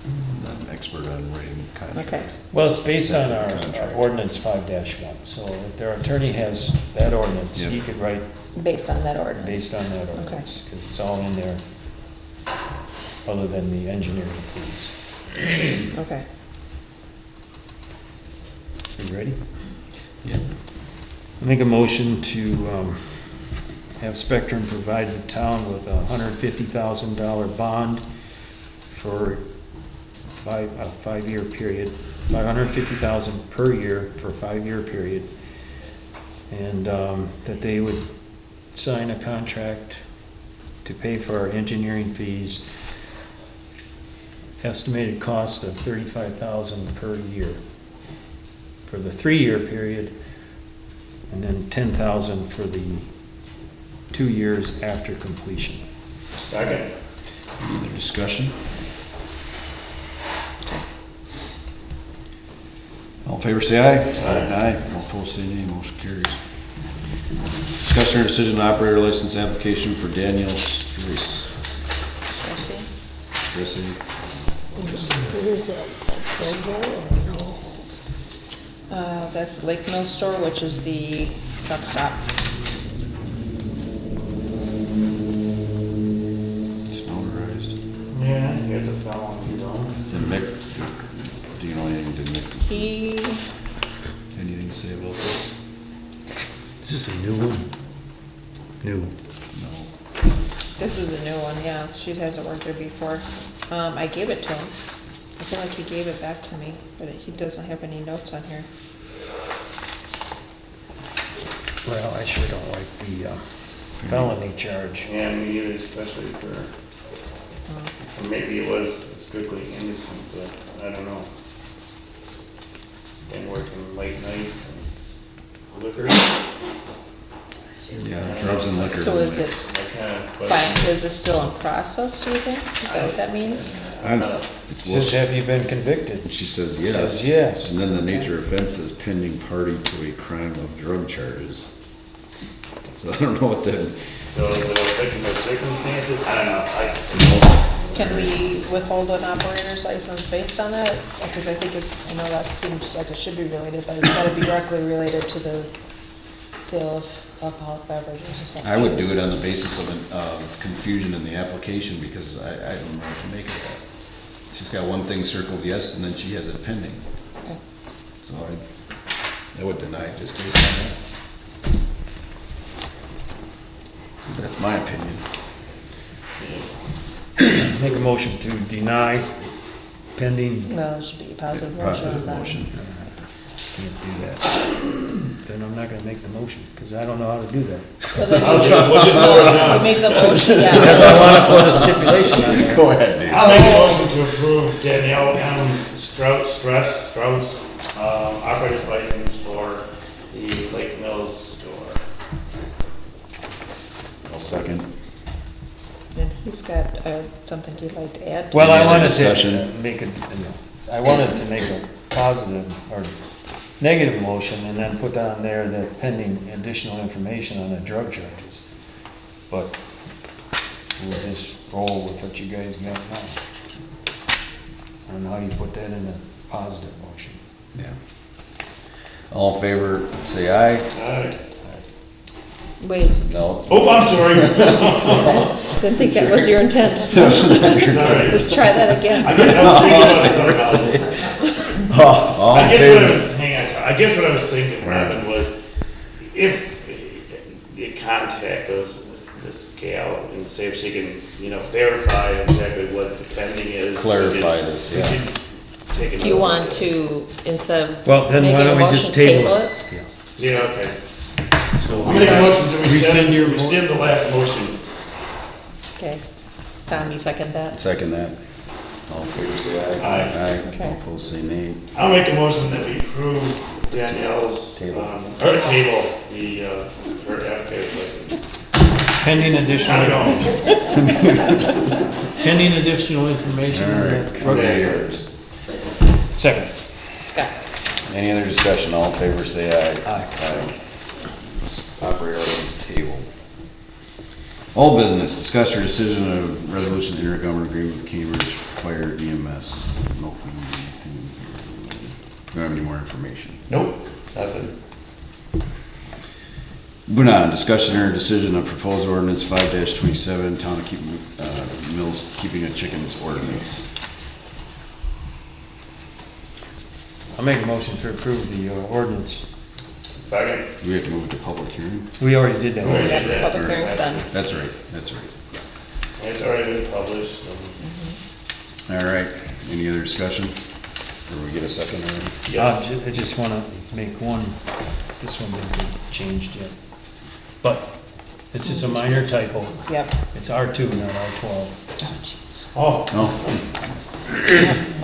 I'm not an expert on writing contracts. Okay. Well, it's based on our Contract. ordinance 5-1, so if their attorney has that ordinance, he Yep. could write Based on that ordinance. based on that ordinance, because it's all in there, other than the engineering fees. Okay. You ready? Yeah. I make a motion to have Spectrum provide the town with a $150,000 bond for a 5-year period, $550,000 per year for a 5-year period, and that they would sign a contract to pay for our engineering fees, estimated cost of $35,000 per year for the 3-year period, and then 10,000 for the 2 years after completion. Second. Any other discussion? All in favor, say aye. Aye. All opposed, say nay. Motion carries. Discussion or decision on operator license application for Daniel Streis. Jesse? That's Lake Mill Store, which is the truck stop. It's notarized. Yeah, I guess it's not long too long. Did Mick, do you know anything, did Mick, He, anything to say about this? Is this a new one? New. No. this is a new one, yeah. She hasn't worked there before. I gave it to him. I feel like he gave it back to me, but he doesn't have any notes on here. Well, I sure don't like the felony charge. Yeah, me either, especially for, or maybe it was strictly innocent, but I don't know. Been working late nights and liquor. Yeah, drugs and liquor. So is it, I kind of Fine, is this still in process, do you think? Is that what that means? It's Says, have you been convicted? And she says yes. Says yes. And then the nature of offense is pending party to a crime of drug charges. So I don't know what that, So is it affecting the circumstances? I don't know. Can we withhold an operator's license based on that? Because I think I know that seems like it should be related, but it's gotta be directly related to the sale of alcoholic beverages or something. I would do it on the basis of confusion in the application because I don't know what to make of that. She's got one thing circled yes, and then she has it pending. Okay. So I would deny it just based on that. That's my opinion. Make a motion to deny pending. Well, it should be a positive motion. Positive then. motion. Can't do that. Then I'm not gonna make the motion, because I don't know how to do that. Well, then We'll just vote it down. you make the motion, Because yeah. I wanna put a stipulation on there. Go ahead, Dave. I'll make a motion to approve Danielle M. Strauss, operator's license for the Lake Mills store. I'll second. And he's got something he'd like to add. Well, I Any other wanted discussion? to make I wanted to make a positive or negative motion and then put on there that pending additional information on the drug charges. But we'll just roll with what you guys got now. I don't know how you put that in a positive motion. Yeah. All in favor, say aye. Alright. Wait, No. Oh, I'm sorry. didn't think that was your intent. Sorry. Let's try that again. I guess I was thinking about something else. All in I guess favor. hang on, I guess what I was thinking, Robin, was if you contact this gal and say if she can, verify exactly what the pending is. Clarify this, we yeah. could take a Do you note want of it. to, instead of Well, then making why a don't we motion, just table it? Yeah, okay. So I'm making a motion to rescind your rescind the last motion. Okay. Tom, you second that? Second that. All in favor, say aye. Aye. Aye. Okay. All opposed, say nay. I'll make a motion that we approve Danielle's, Table. her table, her application license. pending additional, I don't know. pending additional information. All on right, that. drug yours. Second. Okay. Any other discussion? All in favor, say aye. Aye. Aye. Operator license table. All business, discuss your decision of resolution intergovernmental agreement with Cambridge Fire EMS. No, if we need anything. We don't have any more information. Nope, nothing. Moving on, discussion or decision of proposed ordinance 5-27, town of Mills keeping a chickens ordinance. I'll make a motion to approve the ordinance. Second. Do we have to move it to public hearing? We already did that. Already Yeah, did that. public hearing's done. That's right, that's right. It's already been published. So. All right, any other discussion? Or we get a second already? Yeah. I just want to make one, this one didn't get changed yet. But it's just a minor typo. Yep. It's R2, not R12. Oh, jeez. Oh, No?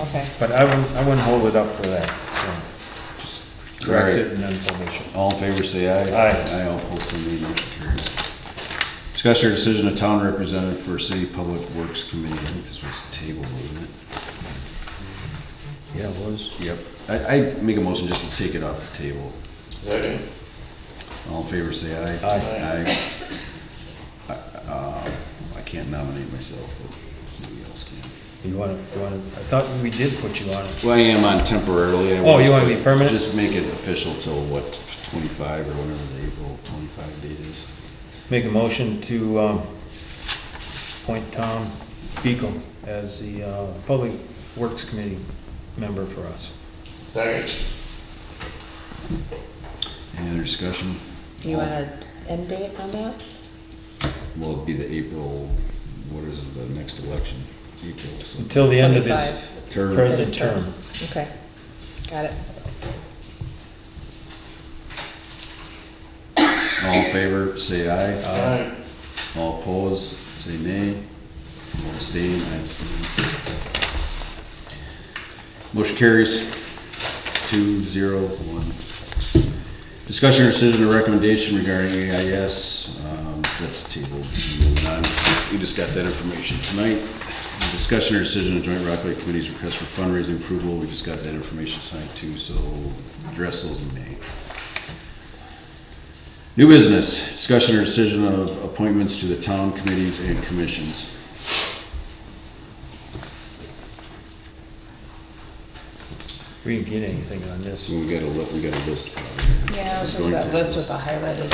Okay. But I wouldn't hold it up for that. So just correct Alright. it and then publish it. All in favor, say aye. Aye. Aye, all opposed, say nay, motion carries. Discuss your decision of town representative for City Public Works Committee. I think this was tabled, wasn't it? Yeah, it was. Yep. I make a motion just to take it off the table. second. All in favor, say aye. Aye. Aye. I can't nominate myself, but somebody else can. You want to, I thought we did put you on it. Well, I am on temporarily. I Oh, was, you wanna be but permanent? Just make it official till what, 25 or whatever the April 25 date is. Make a motion to appoint Tom Beacom as the Public Works Committee member for us. Second. Any other discussion? Do you want an end date on that? Well, it'd be the April, what is the next election? April. something. Until the end of his 25. Term. present term. Okay. Got it. All in favor, say aye. Aye. All opposed, say nay. All abstain, I abstain. Motion carries 2-0-1. Discussion or decision or recommendation regarding AIS that's tabled. Moving on, we just got that information tonight. Discussion or decision of Joint Rock Lake Committee's request for fundraising approval, we just got that information tonight too, so address those in May. New business, discussion or decision of appointments to the town committees and commissions. We didn't get anything on this. We got a list. Yeah, it's just that list with the highlighted.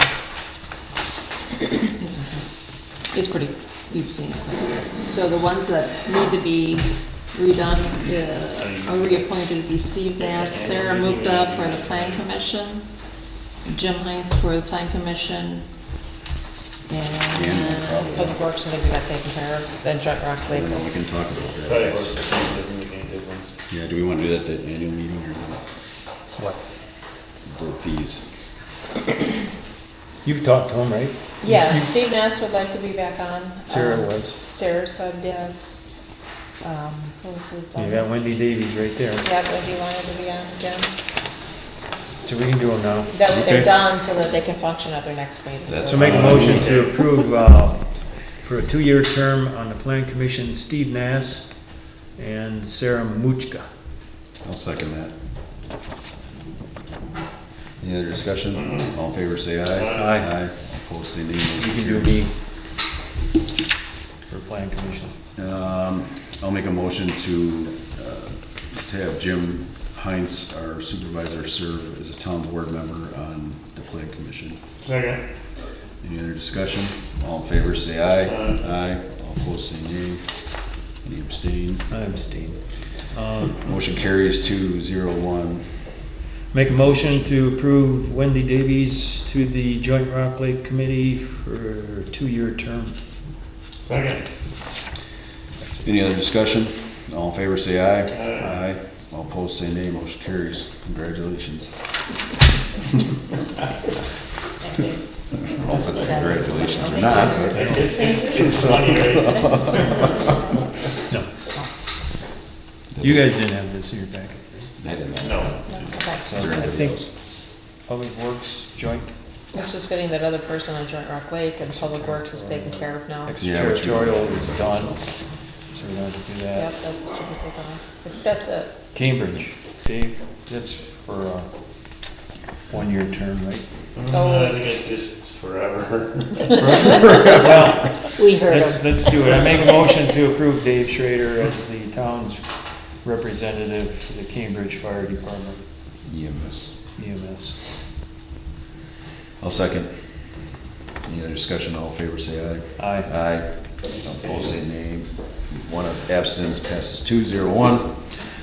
It's pretty, you've seen it. So the ones that need to be redone, are reappointed to be Steve Nass, Sarah Mukta for the Plan Commission, Jim Heinz for the Plan Commission, and Public Works, I think we got taken care of, then Joint Rock Lake We can was. talk about Probably that. works, it doesn't make any difference. Yeah, do we want to do that at the annual meeting or What? the fees? You've talked to him, right? Yeah, Steve Nass would like to be back on. Sarah was. Sarah said yes. Who was his You other- got Wendy Davies right there. Yeah, Wendy wanted to be on again. So we can do them now. That way they're Okay. done so that they can function at their next meeting. That's So make a motion to approve for a 2-year term on the Plan Commission, Steve Nass and Sarah Muchka. I'll second that. Any other discussion? All in favor, say aye. Aye. Opposed, say nay. You Motion can do carries. me for Plan Commission. I'll make a motion to have Jim Heinz, our supervisor, serve as a town board member on the plan commission. Second. Any other discussion? All in favor, say aye. Aye. Aye. All opposed, say nay. Any abstain? I abstain. Motion carries 2-0-1. Make a motion to approve Wendy Davies to the Joint Rock Lake Committee for a 2-year term. Second. Any other discussion? All in favor, say aye. Aye. Aye. All opposed, say nay. Motion carries. Congratulations. I don't know if it's congratulations or not, but. It's funny, right? No. You guys didn't have this in your packet. I didn't know. No. So I think Public Works Joint It's just getting that other person on Joint Rock Lake and Public Works is taken care of now. extraterritorial is done. So we're going to do Yep, that. that should be taken off. But that's it. Cambridge, Dave, that's for a 1-year term, right? I think it's just forever. Well, We heard him. let's do it. I make a motion to approve Dave Schrader as the town's representative for the Cambridge Fire Department, EMS. EMS. I'll second. Any other discussion? All in favor, say aye. Aye. Aye. All opposed, say nay. One abstinence passes 2-0-1.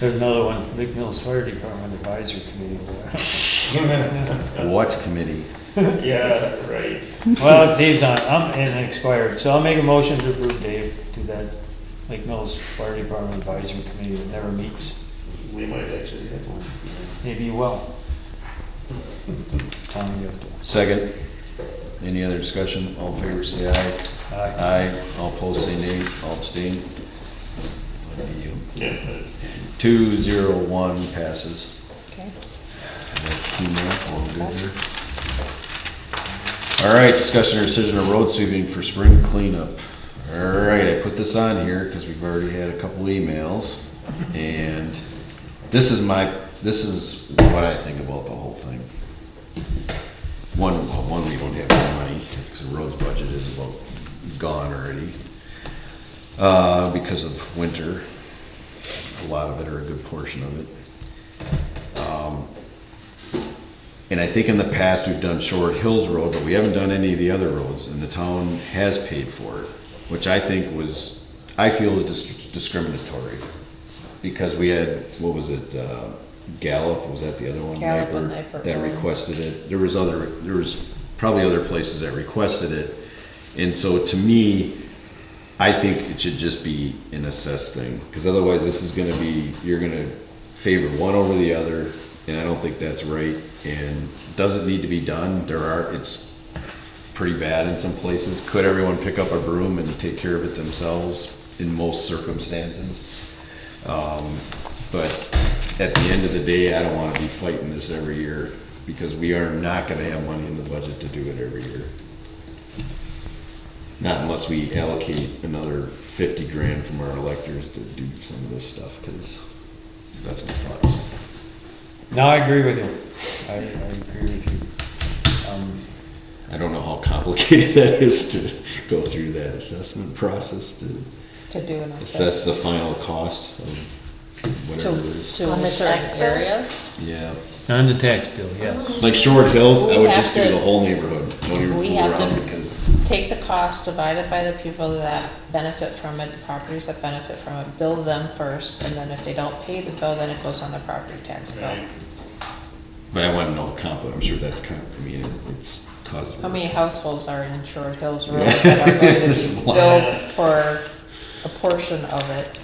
There's another one, Lake Mills Fire Department Advisory Committee. What committee? Yeah, right. Well, Dave's on, and it expired, so I'll make a motion to approve Dave to that Lake Mills Fire Department Advisory Committee that never meets. We might actually have one. Maybe you will. Tom, you have to. Second. Any other discussion? All in favor, say aye. Aye. Aye. All opposed, say nay. All abstain. Yeah. 2-0-1 passes. Okay. Two more, all good there. All right, discussion or decision of road sweeping for spring cleanup. All right, I put this on here because we've already had a couple emails. And this is what I think about the whole thing. One, we don't have any money because the roads budget is about gone already. Because of winter, a lot of it, or a good portion of it. And I think in the past, we've done Short Hills Road, but we haven't done any of the other roads, and the town has paid for it, which I feel is discriminatory. Because we had, what was it, Gallup, was that the other one? Gallup Niper, and Niper. that requested it. There was probably other places that requested it. And so to me, I think it should just be an assessed thing, because otherwise this is gonna be, you're gonna favor one over the other, and I don't think that's right, and doesn't need to be done. It's pretty bad in some places. Could everyone pick up a broom and take care of it themselves in most circumstances? But at the end of the day, I don't wanna be fighting this every year, because we are not gonna have money in the budget to do it every year. Not unless we allocate another 50 grand from our electors to do some of this stuff, because that's my thoughts. No, I agree with you. I agree with you. I don't know how complicated that is to go through that assessment process to To do an assess the final cost of whatever it is. To On the certain tax bill? areas. Yeah. On the tax bill, yes. Like Short Hills, I We would have just do to- the whole neighborhood. Don't even we fool have around to- because Take the cost divided by the people that benefit from it, the properties that benefit from it, bill them first, and then if they don't pay the bill, then it goes on the property tax bill. Right. But I want to know the comp, I'm sure that's kind of, I mean, it's caused. How many households are in Short Hills Road that are going to It's a be lot. billed for a portion of it?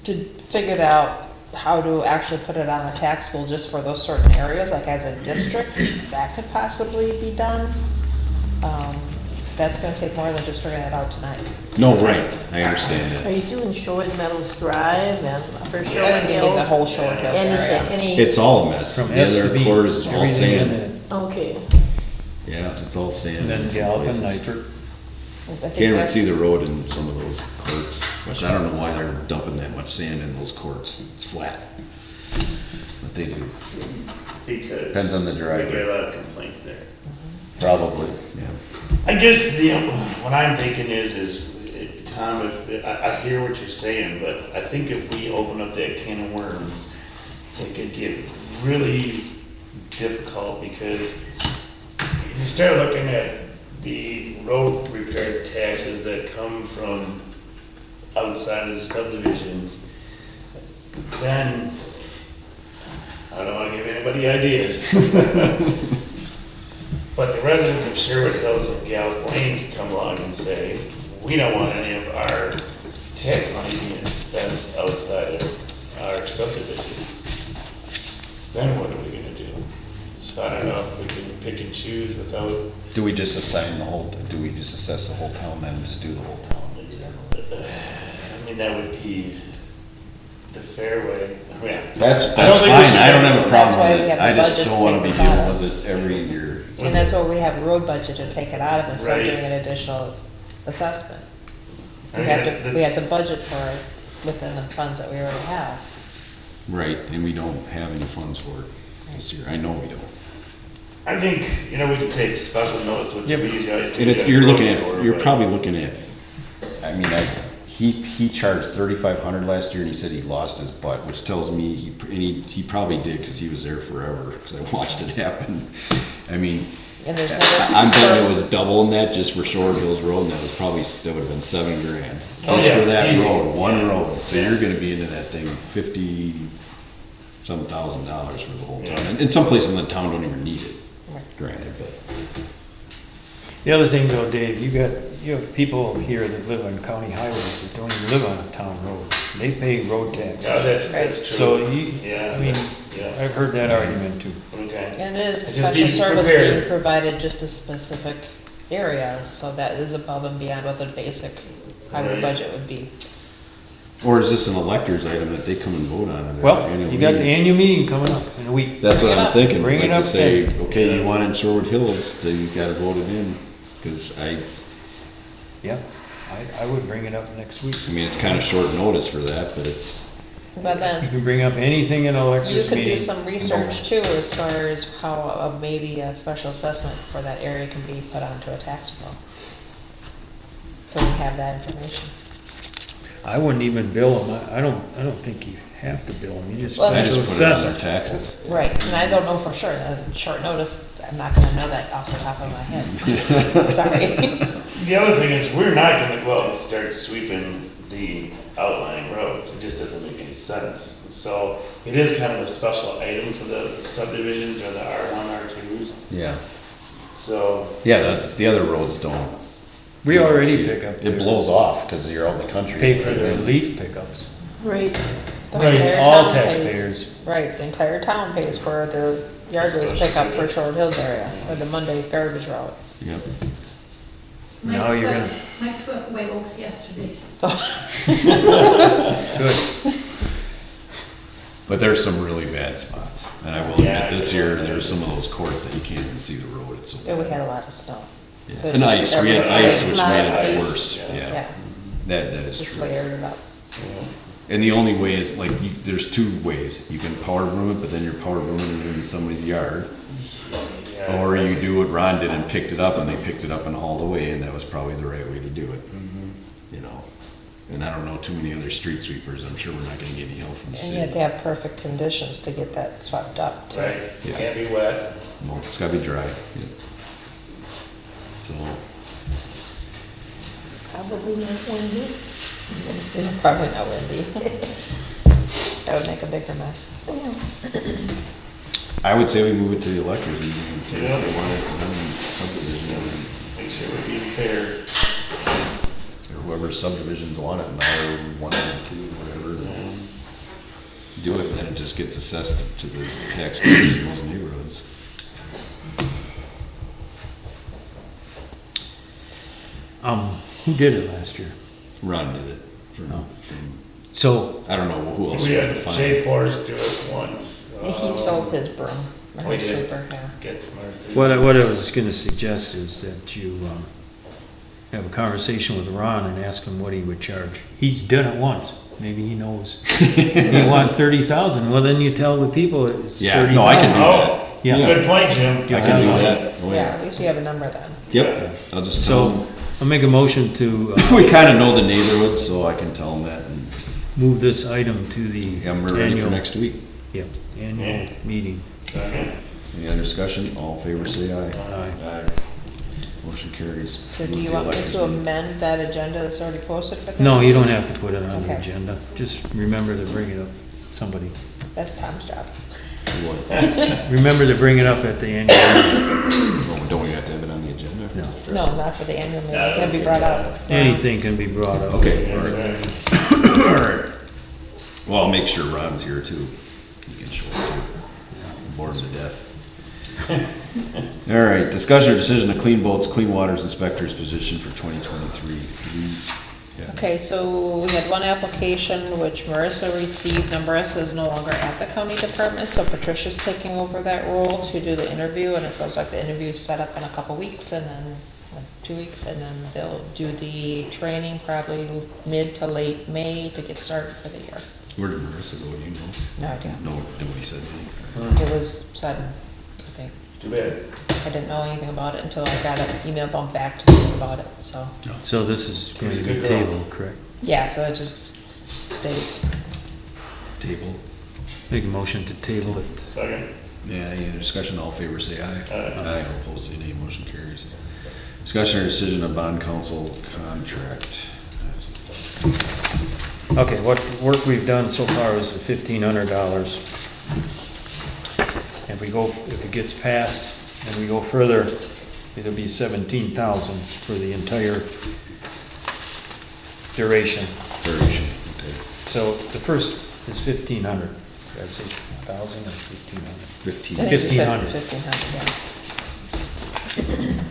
To figure out how to actually put it on the tax bill just for those certain areas, like as a district, that could possibly be done. That's gonna take more than just figuring it out tonight. No, right, I understand Are that. you doing Short Meadows Drive and Upper I Short think you need the Hills? whole Short Hills Anything, area. any? It's all a mess. From The S to other B. quarters is all everything in sand. that. Okay. Yeah, it's all sand. And then in some Gallup and places. Nitro. I think Can't even that's- see the road in some of those courts, which I don't know why they're dumping that much sand in those courts. It's flat. But they do, Because. Depends on the We driver. get a lot of complaints there. probably, yeah. I guess what I'm thinking is, Tom, I hear what you're saying, but I think if we open up that can of worms, it could get really difficult because if you start looking at the road repair taxes that come from outside of the subdivisions, then I don't want to give anybody ideas. But the residents of Sherwood Hills and Gallup Lane can come along and say, we don't want any of our tax money being spent outside of our subdivision. Then what are we gonna do? So I don't know if we can pick and choose without, Do we just assign the whole, do we just assess the whole town then just do the whole town? I mean, that would be the fair way. I mean, That's I don't think we fine, should I don't go- have a That's problem why with we it. have the I just budget don't wanna to be take this out dealing of. with this every year. And that's what we have a road budget to take it out of instead of Right. doing an additional assessment. I We mean, have that's- to, we have the budget for it within the funds that we already have. Right, and we don't have any funds for it this year, I know we don't. I think, we could take special notice with Yeah, these guys. And it's, you're looking at, you're probably looking at, I mean, he charged 3,500 last year and he said he lost his butt, which tells me he probably did because he was there forever, because I watched it happen. I mean, And there's never. I'm betting it was doubling that just for Short Hills Road, and that was probably, that would have been $7 grand. Oh, Just yeah, for that easy. road, one Yeah. road, so Yeah. you're gonna be into that thing $50-some thousand for the whole town. Yeah. And in some places in the town don't even need it, granted, but. The other thing though, Dave, you have people here that live on county highways that don't even live on a town road. They pay road tax. Yeah, that's true. So you, Yeah, I mean, yeah. I've heard that argument too. Okay. And it is Just special be service prepared. being provided just to specific areas, so that is above and beyond what the basic highway Right. budget would be. Or is this an elector's item that they come and vote on? at their Well, annual you got the meeting? annual meeting coming up in a week. That's what Bring it I'm up. thinking, Bring like it to up say, then. okay, you want it in Sherwood Hills, then you gotta vote it in, because Yeah, I would bring it up next week. I mean, it's kinda short notice for that, but it's, But You then, can bring up anything in an you elector's could meeting. do some research too, as far as how maybe a special assessment for that area can be put onto a tax bill. So we have that information. I wouldn't even bill them. I don't think you have to bill them. You just Well, I special just put it on assess their them. taxes. Right, and I don't know for sure, short notice, I'm not gonna know that off the top of my head. Sorry. The other thing is, we're not gonna go out and start sweeping the outlying roads, it just doesn't make any sense. So, it is kind of a special item for the subdivisions or the R1, R2s, Yeah. so. Yeah, the other roads don't. We you don't already see pick up. It their- blows off, because you're out in the country. Pay for their leaf pickups. Right. The Right, entire all town pays- taxpayers. Right, the entire town pays for the yard waste pickup for Short Hills area, or the Monday garbage route. Yep. Now you're gonna, Mike swept away oaks yesterday. good. But there's some really bad spots, and I will Yeah, admit, this year, there's some of those courts that you can't even see the road, it's so And we bad. had a lot of snow. Yeah. So And just ice, we had everything- ice, which made it Ice, worse, yeah. yeah. Yeah, That is just true. layered it up. And the only way is, like, there's two ways. You can power broom it, but then you're power brooming it in somebody's yard. Yeah, Or you do what Ron did and picked it up, and they picked it up and hauled away, and that was probably the right way to do it. You know, and I don't know too many other street sweepers. I'm sure we're not gonna get any help from the And you have city. to have perfect conditions to get that swept up too. Right, Yeah. can't be wet. No, it's gotta be dry. Yeah. So, Probably not windy. It's probably not windy. That would make a bigger mess. I would say we move it to the electors meeting and see Yeah. if they want it done subdivision, Make sure we're being fair. or whoever subdivisions want it, now, 1 or 2, whatever. Do it, and then it just gets assessed to the taxpayers in those neighborhoods. Who did it last year? Ron did it. Oh. From- So, I don't know who else We we had had to find. Jay Forrest do it once. He sold his broom, or We his did. sweeper, yeah. Get smart. what I was gonna suggest is that you, have a conversation with Ron and ask him what he would charge. He's done it once, maybe he knows. You want 30,000, well, then you tell the people it's 30,000. Yeah, no, I can do Oh, Yeah. good point, Jim. I can do that. Oh, Yeah, at least you have a number then. Yep, I'll just tell So, I'll make a motion to, them. We kinda know the neighborhood, so I can tell them that, and move this item to the yeah, we're ready for annual, next week. yeah, annual Yeah. meeting. Second. Any other discussion? All in favor, say aye. Aye. Motion carries. So do Move you to want me electors to meeting. amend that agenda that's already posted for that? No, you don't have to put it on the Okay. agenda, just remember to bring it up, somebody. That's Tom's job. What? Remember to bring it up at the annual meeting. Oh, don't we have to have it on the agenda? No. No, not for the annual meeting, it can be brought up. Anything can be brought up. Okay, all That's right. right. All right. Well, I'll make sure Ron's here too. He can show up too. Bored him to death. All right, discussion or decision to clean boats, clean waters inspector's position for 2023. Okay, so we had one application which Marissa received. Now Marissa is no longer at the county department, so Patricia's taking over that role to do the interview, and it sounds like the interview's set up in a couple weeks, and then, like, 2 weeks, and then they'll do the training probably mid to late May to get started for the year. Where did Marissa go, do you know? No idea. No, nobody said anything. It was sudden, I think. Too bad. I didn't know anything about it until I got an email bump back to me about it, so. So this is going to She's a be good girl. tabled, correct? Yeah, so it just stays. Table. Make a motion to table it. Second. Yeah, any other discussion? All in favor, say aye. Aye. Aye, all opposed, say nay. Motion carries. Discussion or decision of bond council contract. Okay, what work we've done so far is $1,500. If it gets passed and we go further, it'll be 17,000 for the entire duration. Duration, okay. So the first is 1,500. Did I say 1,000 or 1,500? 15. I think you said 1,500. 1,500, yeah.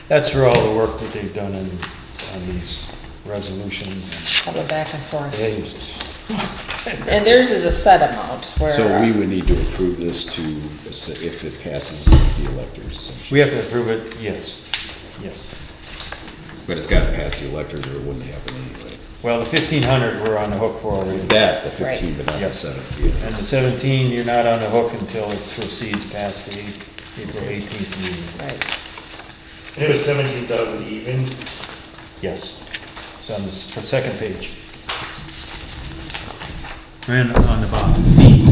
That's for all the work that they've done on these resolutions. I'll go back and forth. Jesus. And theirs is a set amount where. So we would need to approve this to, if it passes the electors essentially. We have to approve it, yes, yes. But it's got to pass the electors or it wouldn't happen anyway. Well, the 1,500 we're on the hook for already. That, the 15, but not the Yep. 17. And the 17, you're not on the hook until it proceeds past the April 18th meeting. Right. And it was 17,000 even. Yes. It's on the second page. And on the bottom, fees.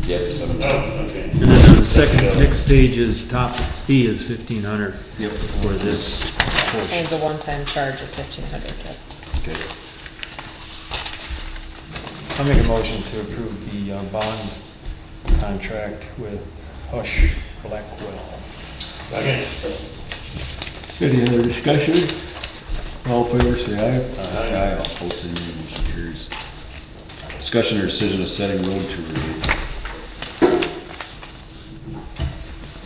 Yeah, the 17. Oh, okay. And then on the second, next page is top fee is 1,500 Yep. for this This portion. one's a one-time charge of 1,500. Okay. I'll make a motion to approve the bond contract with Hush Blackwell. Second. Any other discussion? All in favor, say aye. Aye. All opposed, say nay. Motion carries. Discussion or decision of setting road tour date.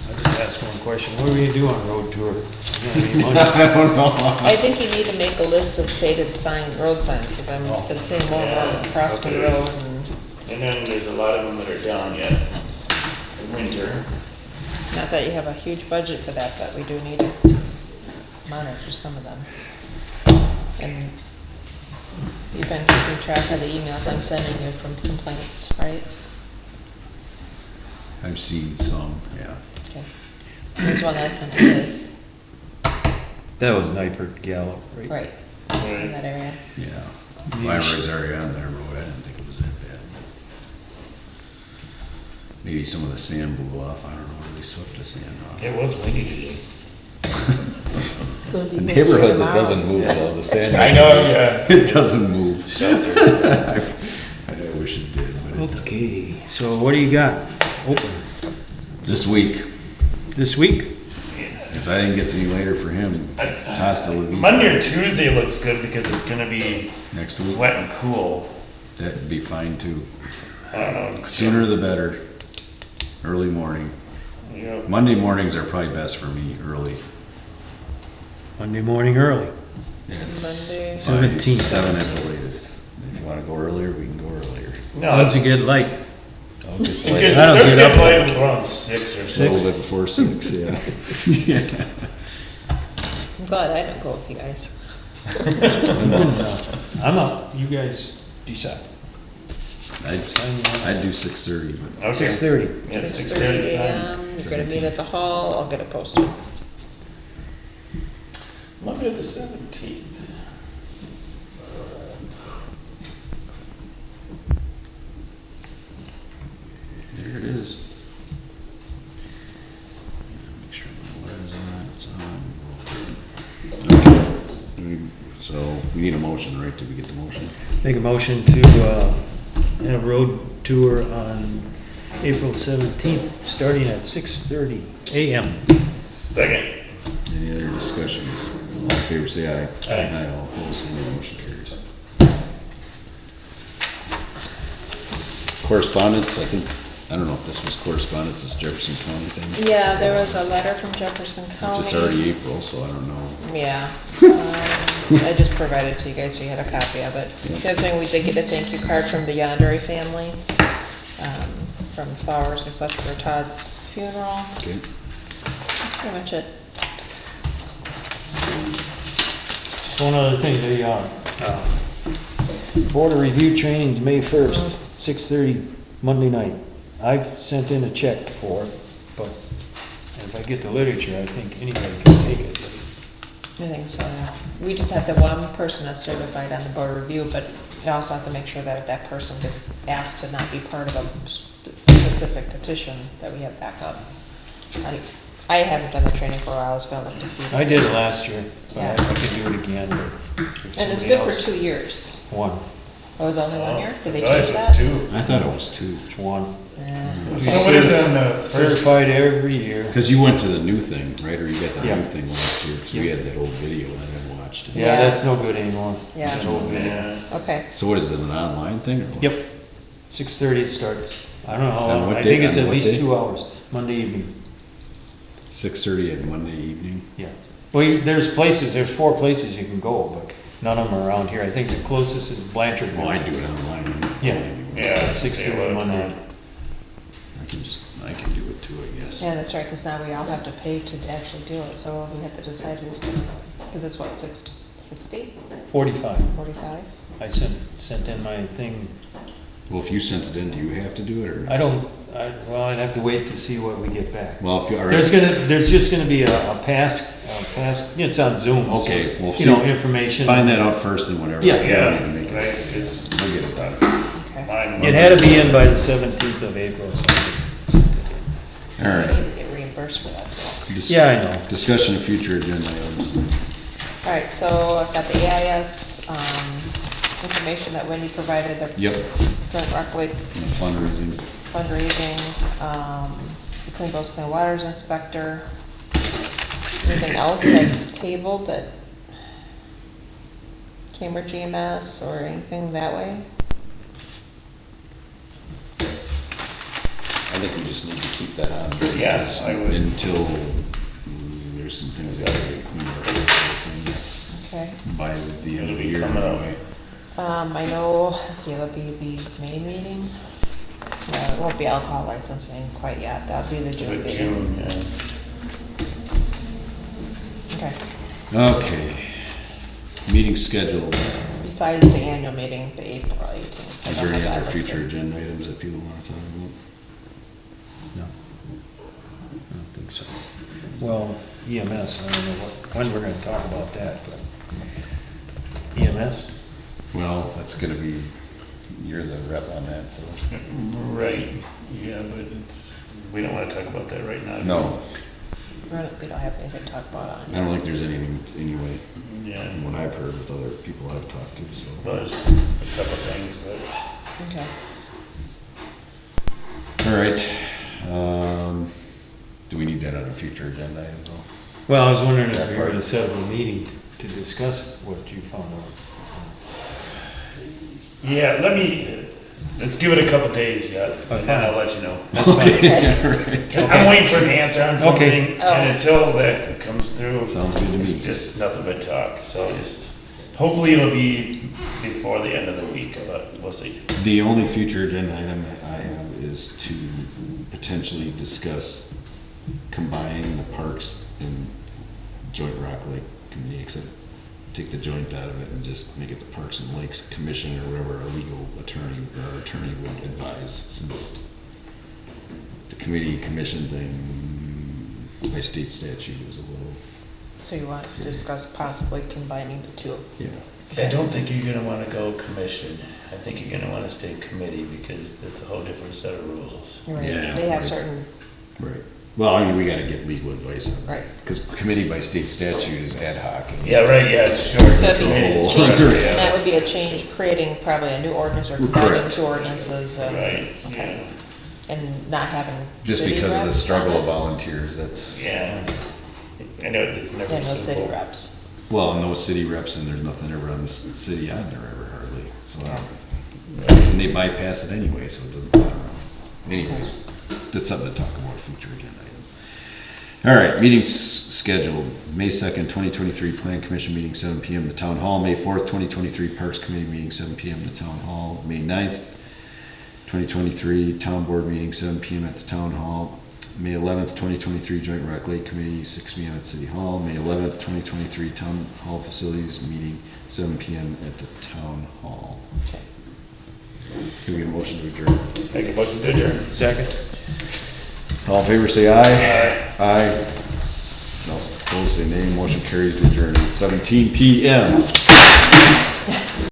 I'll just ask one question. What are we gonna do on road tour? You got any money? I don't know. I think you need to make a list of shaded road signs, because I've been seeing more and more across the Okay. road. And And then there's a lot of them that are down yet in winter. Not that you have a huge budget for that, but we do need to monitor some of them. And you've been keeping track of the emails I'm sending you from complaints, right? I've seen some, yeah. Okay. There's one that I sent today. That was Nipert Gallup, right? Right, in that area. Yeah. Library's already on their road, I didn't think it was that bad. Maybe some of the sand blew off, I don't know, where they swept the sand off. It was windy today. It's gonna be In windy neighborhoods, it tomorrow. doesn't move though, the sand. I know, yeah. It doesn't move. I wish it did, but it doesn't. Okay, so what do you got open This week, this week? because I didn't get any later for him. Costa would be. Monday or Tuesday looks good because it's gonna be Next week, wet and cool. that'd be fine too. I don't know. Sooner the better, early morning. You know, Monday mornings are probably best for me, early. Monday morning early. Monday. 17th. 7 at the latest. If you wanna go earlier, we can go earlier. no, Once it's, you get light. Oh, it's it late. gets, I don't starts get getting up light around 6 or A 6. little bit before 6, yeah. Yeah. I'm glad I don't go with you guys. I'm up, you guys decide. I'd do 6:30, but Okay. 6:30. Yeah, 6:30 6:30 AM, you're gonna meet at the hall, I'll get it posted. Monday the 17th. there it is. Make sure my letter's on, it's on. Okay. So we need a motion, right? Did we get the motion? Make a motion to have a road tour on April 17th, starting at 6:30 a.m. Second. Any other discussions? All in favor, say aye. Aye. All opposed, no motion carries. Correspondence, I think, I don't know if this was correspondence, this Jefferson County thing. Yeah, there was a letter from Jefferson County. It's already April, so I don't know. Yeah. I just provided it to you guys, so you had a copy of it. Yep. The other thing, we did get a thank you card from the Yandere family, from flowers and such for Todd's funeral. Okay. That's pretty much it. One other thing, the border review training's May 1st, 6:30, Monday night. I've sent in a check for it, but if I get the literature, I think anybody can take it. I think so, yeah. We just have the one person that's certified on the board review, but you also have to make sure that that person gets asked to not be part of a specific petition that we have back up. I haven't done the training for a while, I was gonna look to see. I did it last year, but Yeah. I could do it again. But if And it's somebody good for else- 2 years. One. Oh, it was only 1 year? Did they I thought change it was that? 2. I thought it was 2. It's one. Yeah. So what is it on the first? Certified every year. Because you went to the new thing, right? Or you got the Yeah. new thing last year? Because we had that old video that I watched. Yeah, Yeah. that's no good anymore. Yeah. It's old video. Yeah. Okay. So what is it, an online thing or what? Yep. 6:30 it starts. I don't know how On long. what I day- think it's on at what least day? 2 hours, Monday evening. 6:30 on Monday evening? Yeah. Well, there's 4 places you can go, but none of them are around here. I think the closest is Blanchard. Well, I do it online. Yeah. Yeah. At 6:30 Monday. I can do it too, I guess. Yeah, that's right, because now we all have to pay to actually do it, so we have to decide who's gonna, because it's what, 60, 45. 45? I sent in my thing. Well, if you sent it in, do you have to do it or? I don't, well, I'd have to wait to see what we get back. Well, if you, all There's right. there's just gonna be a pass, it's on Zoom. so, Okay, well, you know, see- information. Find that out first and whatever. Yeah. We Yeah, need to make it. right, it's We'll get it done. Okay. mine. It had to be in by the 17th of April. So I just sent it in. All We right. need to get reimbursed for that. Dis- Yeah, I know. Discussion of future agenda items. All right, so I've got the AIS information that Wendy provided, the Yep. Joint Rock Lake And fundraising. fundraising, the Clean Boats, Clean Waters Inspector. Anything else that's tabled that Cambridge EMS or anything that way? I think we just need to keep that on. Yes, I would. Until there's some things that gotta get cleaned up. Okay. By the end It'll of the be year. coming up. anyway. I know, let's see, it'll be the May meeting. It won't be alcohol licensing quite yet, that'll be the Is June it meeting. June, yeah. Okay, Okay. Meeting scheduled. besides the annual meeting, the April 18th. Is there any I don't other have that future listed. agenda items that people want to talk about? No. I don't think so. Well, EMS, I don't know when we're gonna talk about that, but EMS? Well, that's gonna be, you're the rep on that, so. Right, yeah, but we don't wanna talk about that right now. No, We don't have anything to talk about on I it. don't think there's anything anyway, Yeah, from what I've heard with other people I've talked to, so. well, there's a couple things, but. Okay. All right, do we need that on a future agenda item though? Well, I was wondering if That we were part. gonna set up a meeting to discuss what you found out. Yeah, let's give it a couple days yet, and then I'll let you know. That's fine. I'm waiting for an answer on Okay. something, and until that comes through, Sounds good to it's me. just nothing but talk, so just, hopefully it'll be before the end of the week, but we'll see. The only future agenda item that I have is to potentially discuss combining the parks and joint Rock Lake committee, except take the joint out of it and just make it the Parks and Lakes Commission or whatever our legal attorney or our attorney would advise, since the committee commission thing by state statute is a little, So you want to discuss possibly combining the two? yeah. I don't think you're gonna wanna go commission, I think you're gonna wanna stay committee, because that's a whole different set of rules. Right. Yeah, They have right. certain, Right. Well, I mean, we gotta get legal advice on right. it, because committee by state statute is ad hoc. and- Yeah, right, yeah, it's short. That'd be Committee is change- short, And yeah. that would be a change, creating probably a new ordinance or combining Correct. two ordinances. Right, Okay. yeah, And not having Just city because of the reps struggle on of it? volunteers, that's, yeah. I know it's never Yeah, no city simple. reps. well, no city reps, and there's nothing ever on the city on there ever hardly, so. Yeah. And they bypass it anyway, so it doesn't bother them. Anyways, that's something to talk about, future agenda item. All right, meetings scheduled, May 2nd, 2023, Plan Commission meeting, 7 PM, the Town Hall, May 4th, 2023, Parks Committee meeting, 7 PM, the Town Hall, May 9th, 2023, Town Board meeting, 7 PM at the Town Hall, May 11th, 2023, Joint Rock Lake Committee, 6 PM at City Hall, May 11th, 2023, Town Hall Facilities meeting, 7 PM at the Town Hall. Can we get a motion to adjourn? Make a motion to adjourn. Second? All in favor, say aye. Aye. No, opposed, say nay. Motion carries to adjourn at 17 PM.